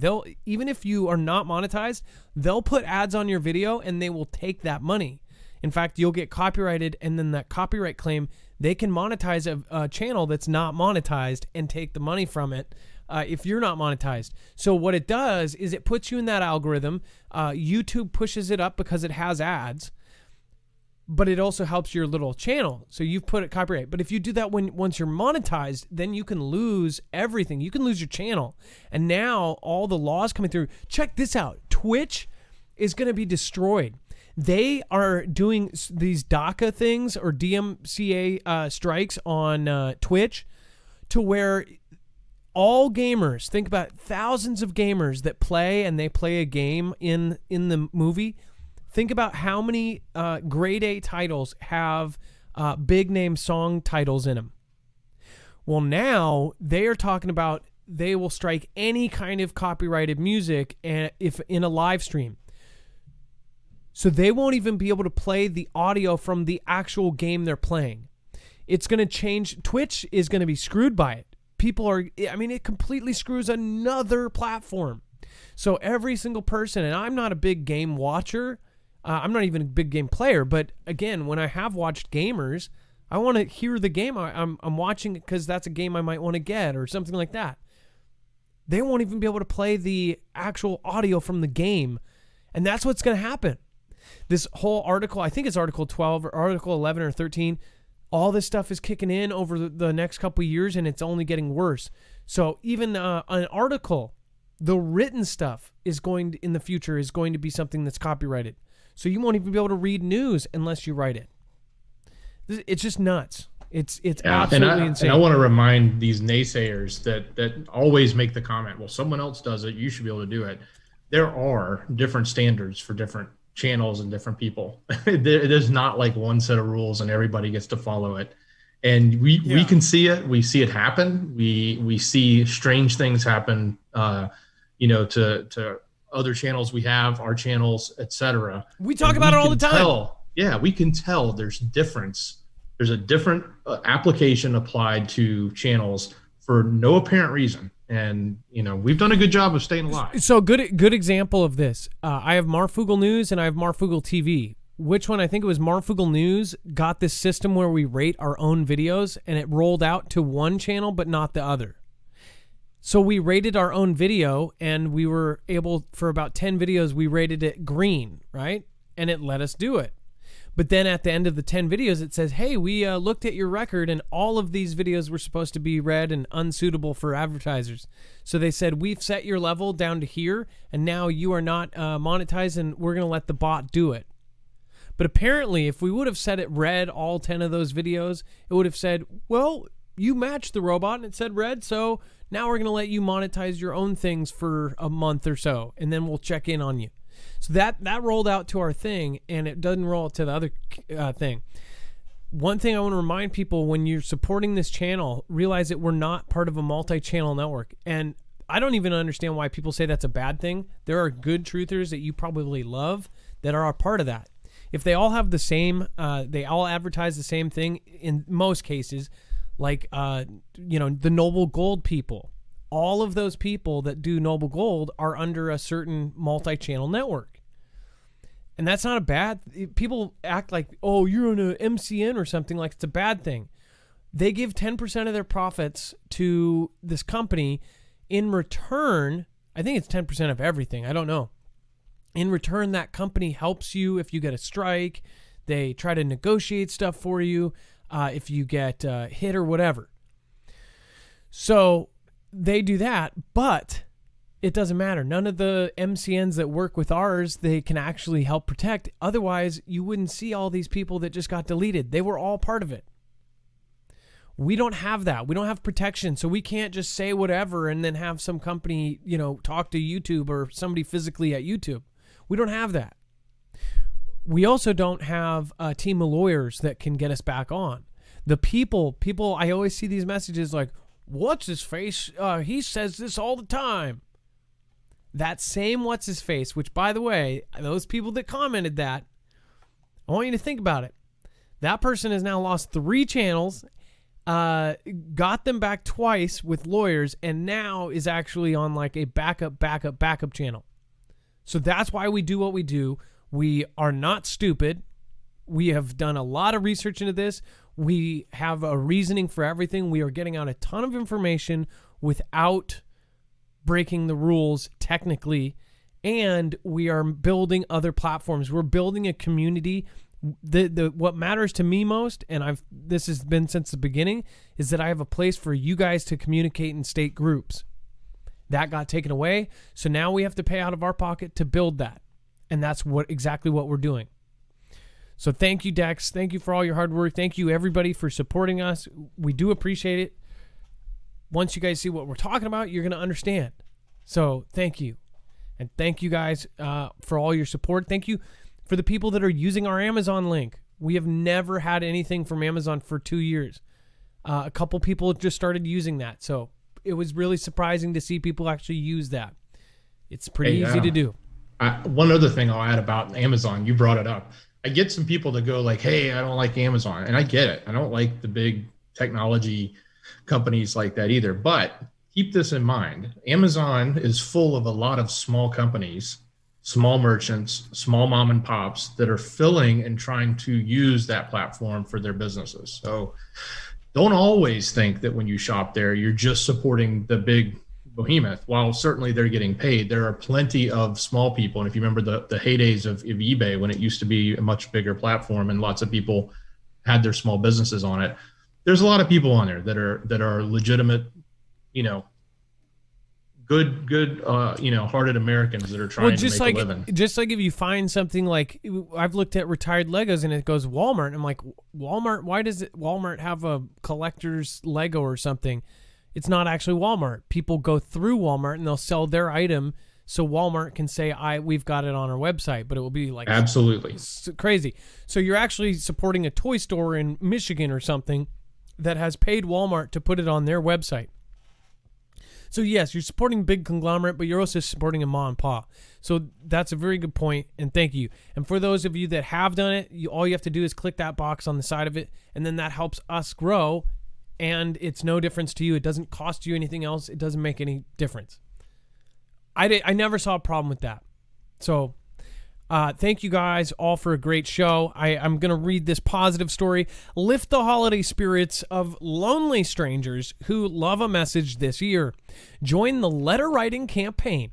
Even if you are not monetized, they'll put ads on your video and they will take that money. In fact, you'll get copyrighted, and then that copyright claim, they can monetize a channel that's not monetized and take the money from it if you're not monetized. So what it does is it puts you in that algorithm. YouTube pushes it up because it has ads, but it also helps your little channel. So you've put it copyright. But if you do that once you're monetized, then you can lose everything. You can lose your channel. And now all the laws coming through. Check this out. Twitch is going to be destroyed. They are doing these DACA things or DMCA strikes on Twitch, to where all gamers, think about thousands of gamers that play a game in the movie. Think about how many grade A titles have big name song titles in them. Well, now they are talking about they will strike any kind of copyrighted music if in a live stream. So they won't even be able to play the audio from the actual game they're playing. It's going to change. Twitch is going to be screwed by it. It completely screws another platform. So every single person, and I'm not a big game watcher. I'm not even a big game player. But again, when I have watched gamers, I want to hear the game. I'm watching it because that's a game I might want to get or something like that. They won't even be able to play the actual audio from the game. And that's what's going to happen. This whole article, I think it's article 12 or article 11 or 13, all this stuff is kicking in over the next couple of years, and it's only getting worse. So even an article, the written stuff in the future is going to be something that's copyrighted. So you won't even be able to read news unless you write it. It's just nuts. It's absolutely insane. And I want to remind these naysayers that always make the comment, well, someone else does it, you should be able to do it. There are different standards for different channels and different people. There's not like one set of rules and everybody gets to follow it. And we can see it. We see it happen. We see strange things happen, to other channels we have, our channels, etc. We talk about it all the time. We can tell there's difference. There's a different application applied to channels for no apparent reason. And, we've done a good job of staying alive. So good example of this. I have Marfoogle News and I have Marfoogle TV. Which one? I think it was Marfoogle News got this system where we rate our own videos, and it rolled out to one channel but not the other. So we rated our own video, and we were able, for about 10 videos, we rated it green, right? And it let us do it. But then at the end of the 10 videos, it says, hey, we looked at your record, and all of these videos were supposed to be red and unsuitable for advertisers. So they said, we've set your level down to here, and now you are not monetized, and we're going to let the bot do it. But apparently, if we would have set it red, all 10 of those videos, it would have said, well, you matched the robot, and it said red, so now we're going to let you monetize your own things for a month or so, and then we'll check in on you. So that rolled out to our thing, and it doesn't roll to the other thing. One thing I want to remind people, when you're supporting this channel, realize that we're not part of a multi-channel network. And I don't even understand why people say that's a bad thing. There are good truthers that you probably love that are a part of that. If they all have the same, they all advertise the same thing in most cases, like, the Noble Gold people. All of those people that do Noble Gold are under a certain multi-channel network. And that's not a bad... People act like, oh, you're on a MCN or something, like it's a bad thing. They give 10% of their profits to this company. In return, I think it's 10% of everything. I don't know. In return, that company helps you if you get a strike. They try to negotiate stuff for you if you get hit or whatever. So they do that, but it doesn't matter. None of the MCNs that work with ours, they can actually help protect. Otherwise, you wouldn't see all these people that just got deleted. They were all part of it. We don't have that. We don't have protection. So we can't just say whatever and then have some company, talk to YouTube or somebody physically at YouTube. We don't have that. We also don't have a team of lawyers that can get us back on. The people, I always see these messages like, what's his face? He says this all the time. That same what's his face, which by the way, those people that commented that, I want you to think about it. That person has now lost 3 channels, got them back twice with lawyers, and now is actually on like a backup channel. So that's why we do what we do. We are not stupid. We have done a lot of research into this. We have a reasoning for everything. We are getting out a ton of information without breaking the rules technically, and we are building other platforms. We're building a community. What matters to me most, and this has been since the beginning, is that I have a place for you guys to communicate in state groups. That got taken away, so now we have to pay out of our pocket to build that, and that's exactly what we're doing. So thank you, Dex. Thank you for all your hard work. Thank you, everybody, for supporting us. We do appreciate it. Once you guys see what we're talking about, you're going to understand. So thank you. And thank you guys for all your support. Thank you for the people that are using our Amazon link. We have never had anything from Amazon for 2 years. A couple people just started using that. So it was really surprising to see people actually use that. It's pretty easy to do. One other thing I'll add about Amazon, you brought it up. I get some people that go like, hey, I don't like Amazon. And I get it. I don't like the big technology companies like that either. But keep this in mind. Amazon is full of a lot of small companies, small merchants, small mom and pops that are filling and trying to use that platform for their businesses. So don't always think that when you shop there, you're just supporting the big behemoth. While certainly they're getting paid, there are plenty of small people. And if you remember the heydays of eBay, when it used to be a much bigger platform and lots of people had their small businesses on it, there's a lot of people on there that are legitimate, good hearted Americans that are trying to make a living. Just like if you find something like, I've looked at retired Legos and it goes Walmart, and I'm like, Walmart, why does Walmart have a collector's Lego or something? It's not actually Walmart. People go through Walmart and they'll sell their item so Walmart can say, we've got it on our website, but it will be like absolutely crazy. So you're actually supporting a toy store in Michigan or something that has paid Walmart to put it on their website. So yes, you're supporting big conglomerate, but you're also supporting a mom and pop. So that's a very good point, and thank you. And for those of you that have done it, all you have to do is click that box on the side of it, and then that helps us grow. And it's no difference to you. It doesn't cost you anything else. It doesn't make any difference. I never saw a problem with that. So thank you guys all for a great show. I'm going to read this positive story. Lift the holiday spirits of lonely strangers who love a message this year. Join the letter writing campaign.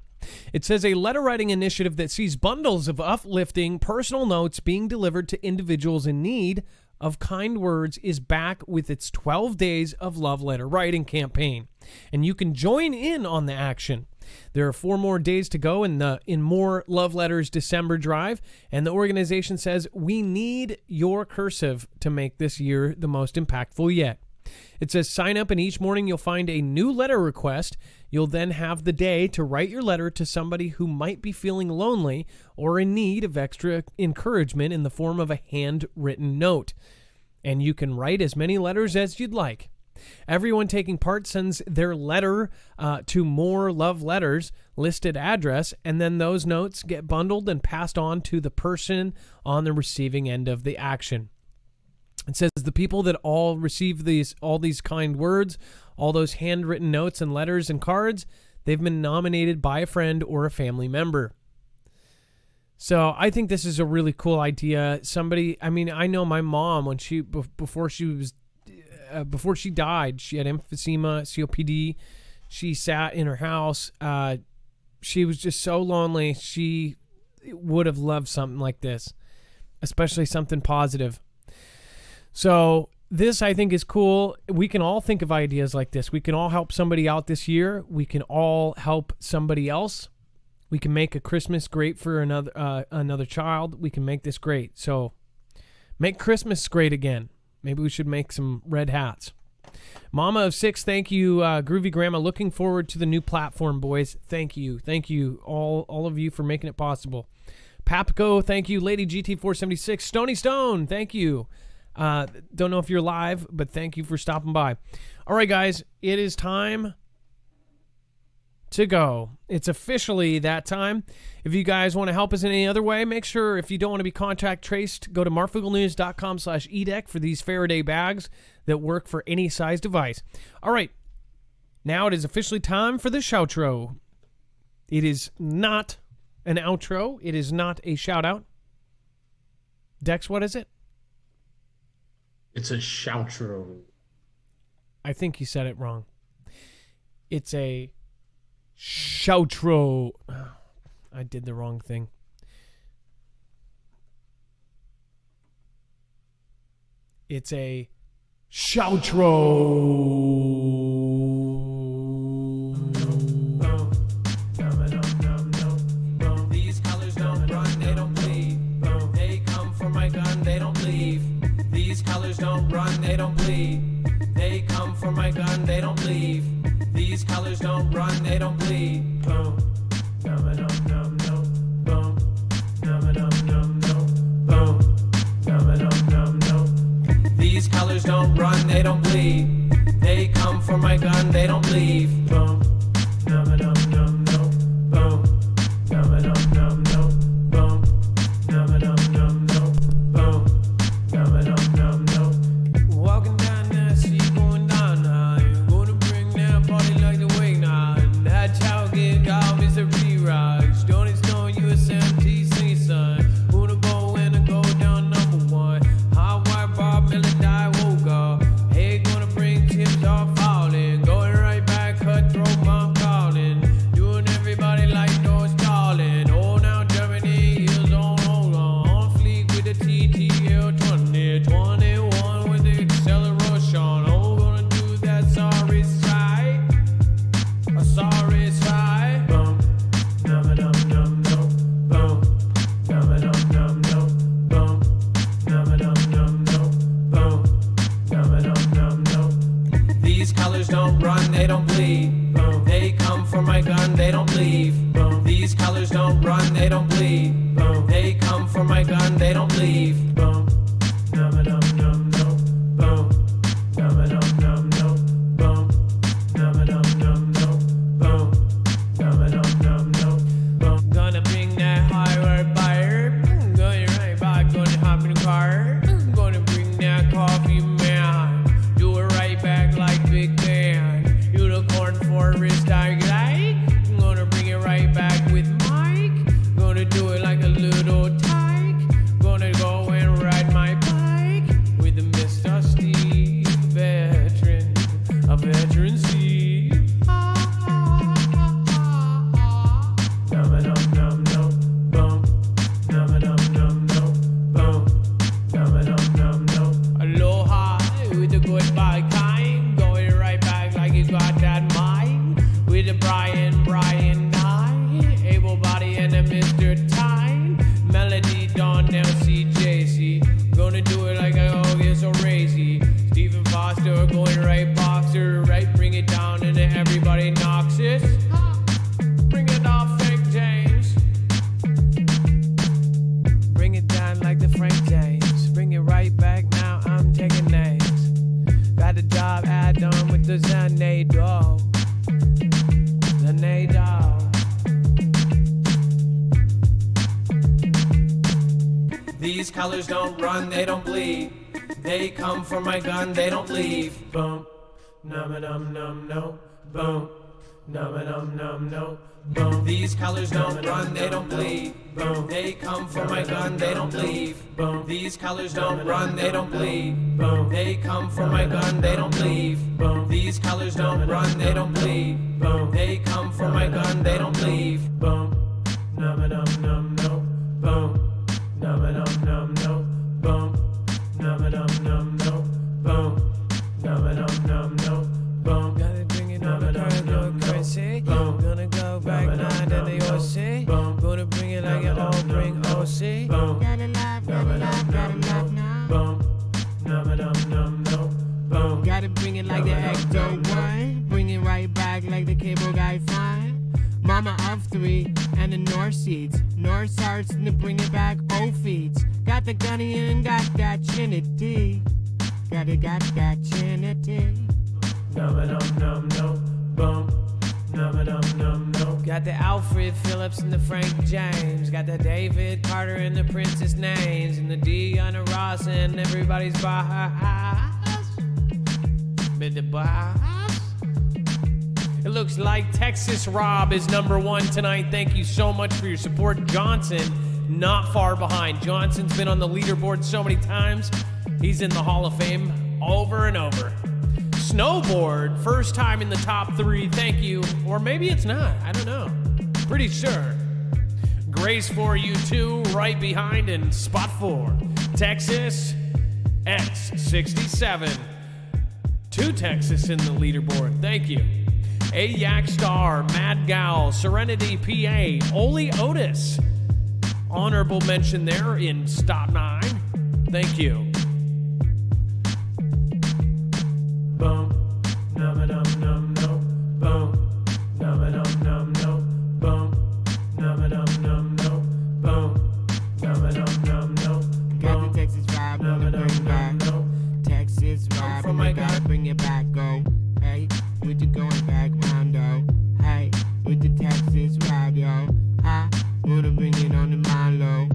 It says a letter writing initiative that sees bundles of uplifting personal notes being delivered to individuals in need of kind words is back with its 12 days of love letter writing campaign, and you can join in on the action. There are 4 more days to go in More Love Letters December drive, and the organization says we need your cursive to make this year the most impactful yet. It says sign up, and each morning you'll find a new letter request. You'll then have the day to write your letter to somebody who might be feeling lonely or in need of extra encouragement in the form of a handwritten note. And you can write as many letters as you'd like. Everyone taking part sends their letter to More Love Letters listed address, and then those notes get bundled and passed on to the person on the receiving end of the action. It says the people that all receive all these kind words, all those handwritten notes and letters and cards, they've been nominated by a friend or a family member. So I think this is a really cool idea. I know my mom, when before she died, she had emphysema, COPD. She sat in her house. She was just so lonely. She would have loved something like this, especially something positive. So this, I think, is cool. We can all think of ideas like this. We can all help somebody out this year. We can all help somebody else. We can make a Christmas great for another child. We can make this great. So make Christmas great again. Maybe we should make some red hats. Mama of 6, thank you. Groovy Grandma, looking forward to the new platform, boys. Thank you, all of you for making it possible. Papco, thank you. Lady GT476, Stony Stone, thank you. Don't know if you're live, but thank you for stopping by. All right, guys, it is time to go. It's officially that time. If you guys want to help us in any other way, make sure, if you don't want to be contact traced, go to marfooglenews.com/edec for these Faraday bags that work for any size device. All right, now it is officially time for the shoutro. It is not an outro. It is not a shout out. Dex, what is it? It's a shoutro. I think you said it wrong. It's a shoutro. I did the wrong thing. It's a shoutro. These colors don't run, they don't bleed. They come for my gun, they don't leave. These colors don't run, they don't bleed. They come for my gun, they don't leave. These colors don't run, they don't bleed. Boom. Boom. Boom. These colors don't run, they don't bleed. They come for my gun, they don't leave. Boom. Walking down the street, going down now. You're gonna bring that party like the wing now. That's how it get got misery rise. Don't Stone, USMT, son. Who'da bow and go down #1. Hot white Bob, Melody, Woga. Hey, gonna bring chips off falling. Going right back, cutthroat, mom calling. Doing everybody like no stalling. Oh, now Germany is on, hold on fleek with the TTL 2021 with the acceleration. Oh, gonna do that sorry side. A sorry side. Boom. Boom. Boom. These colors don't run, they don't bleed. Boom. They come for my gun, they don't leave. Boom. These colors don't run, they don't bleed. Boom. They come for my gun, they don't leave. Boom. Boom. Gonna bring that higher buyer. Going right back, gonna hop in the car. Gonna bring that coffee, man. Do it right back like Big Man. Unicorn forest, I like. Gonna bring it right back with Mike. Gonna do it like a little tyke. Gonna go and ride my bike with the Mr. Steve, veteran, a veteran Steve. Aloha with the goodbye kind. Going right back like you got that mind. With the Brian Nye. Able body and a Mr. Tyne. Melody, Don, Nelsie, JC. Gonna do it like I always so crazy. Stephen Foster going right boxer. Right, bring it down and then everybody knocks it. Bring it off, Frank James. Bring it down like the Frank James. Bring it right back now, I'm taking names. Got a job ad done with the Zanado. These colors don't run, they don't bleed. They come for my gun, they don't leave. Boom. No. Boom. No. Boom. These colors don't run, they don't bleed. Boom. They come for my gun, they don't leave. Boom. These colors don't run, they don't bleed. Boom. They come for my gun, they don't leave. Boom. These colors don't run, they don't bleed. Boom. They come for my gun, they don't leave. Boom. No. Boom. No. Boom. No. Boom. Gotta bring it on the car, go crazy. Gonna go back now to the OC. Gonna bring it like you all bring OC. Gotta love now. Gotta bring it like the Ecto One. Bring it right back like the cable guy fine. Mama of 3 and the North Seats. North starts to bring it back, old feet. Got the gunny and got that chinity. Got that chinity. Num-a-dum-num-no, boom. Num-a-dum-num-no. Got the Alfred Phillips and the Frank James. Got the David Carter and the Princess names. And the Diana Ross and everybody's boss. Been the boss. It looks like Texas Rob is #1 tonight. Thank you so much for your support. Johnson, not far behind. Johnson's been on the leaderboard so many times. He's in the Hall of Fame over and over. Snowboard, first time in the top 3. Thank you. Or maybe it's not. I don't know. Pretty sure. Grace for you too, right behind in spot 4. Texas X67. 2 Texas in the leaderboard. Thank you. A Yak Star, Mad Gal, Serenity PA, Oli Otis. Honorable mention there in stop 9. Thank you. Boom, num-a-dum-num-no, boom, num-a-dum-num-no, boom, num-a-dum-num-no, boom, num-a-dum-num-no. Got the Texas vibe, wanna bring back. Texas vibe, from my gotta bring it back, go. Hey, with the going back round, though. Hey, with the Texas vibe, yo. I wanna bring it on the Milo.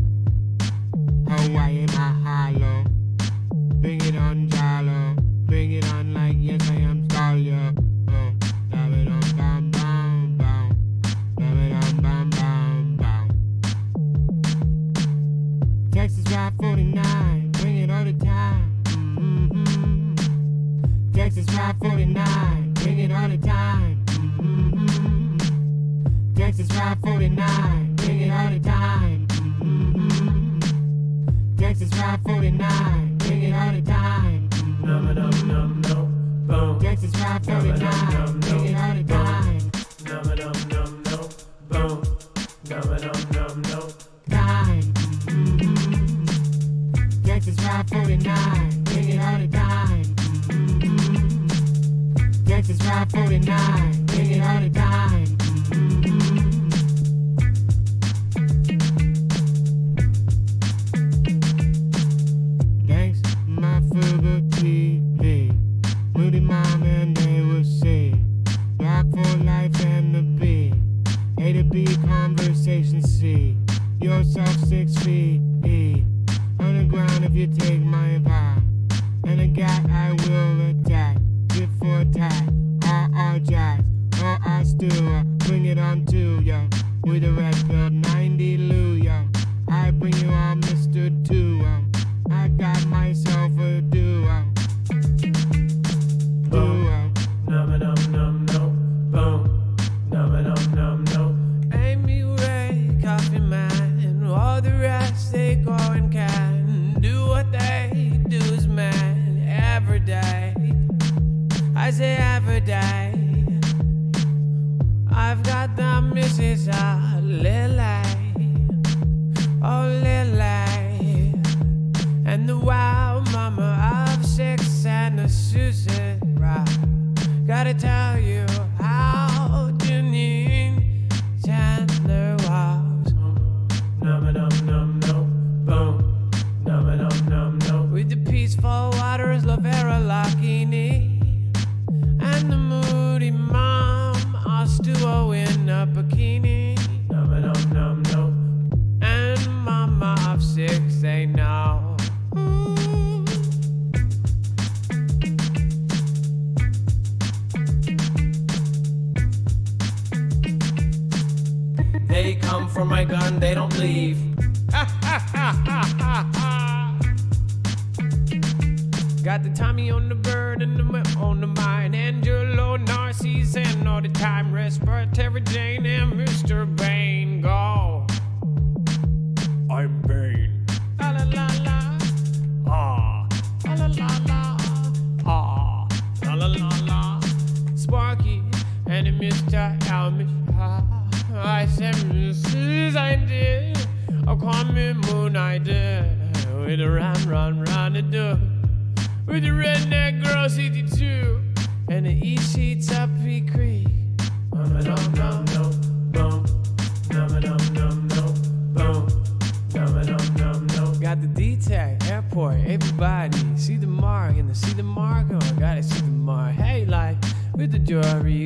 Hawaii, my hollow. Bring it on Jalo. Bring it on like yes, I am Scalia. Oh, dab it on, bam, bam, bam. Dab it on, bam, bam, bam. Texas Vibe 49, bring it all the time. Mm-hmm. Texas Vibe 49, bring it all the time. Mm-hmm. Texas Vibe 49, bring it all the time. Mm-hmm. Texas Vibe 49, bring it all the time. Num-a-dum-num-no, boom. Texas Vibe 49, bring it all the time. Num-a-dum-num-no, boom. Num-a-dum-num-no. Time. Mm-hmm. Texas Vibe 49, bring it all the time. Mm-hmm. Texas Vibe 49, bring it all the time. Mm-hmm. Thanks, Marfoogle TV. Moody Mom and they will see. Rock for life and the B. A to B conversation C. Yourself 6 feet E. On the ground if you take my vibe. And a gat I will attack. Tit for tat. R jacks. R stew. Bring it on to yo. With a red pill 90 Lou yo. I bring you all Mr. Duo. I got myself a duo. Duo. Num-a-dum-num-no, boom. Num-a-dum-num-no. Amy Ray, Coffee Man, all the rest they go and can do what they do is man every day. I say every day. I've got the Mrs. Lily, oh Lily, and the wild mama of 6 and the Susan Rock. Gotta tell you how Janine Chandler was. Num-a-dum-num-no, boom. Num-a-dum-num-no. With the peaceful waters, Lavera Lacchini, and the moody mom, Ostuo in a bikini. Num-a-dum-num-no. And mama of 6, they know. They come for my gun, they don't leave. Got the Tommy on the bird and the whip on the mind. Angelo, Narcisse, and all the time. Respiratory Jane and Mr. Bane. Go. I'm Bane. La la la la. Ah. La la la la. Ah. La la la la. Sparky and Mr. Elmish. I said, Mrs. I did. Oh, call me Moon, I did. With a run, to do. With the redneck girl, 62. E-Tech, airport, everybody. See the mark and see the mark. Oh, I gotta see the mark. Hey, like with the jewelry.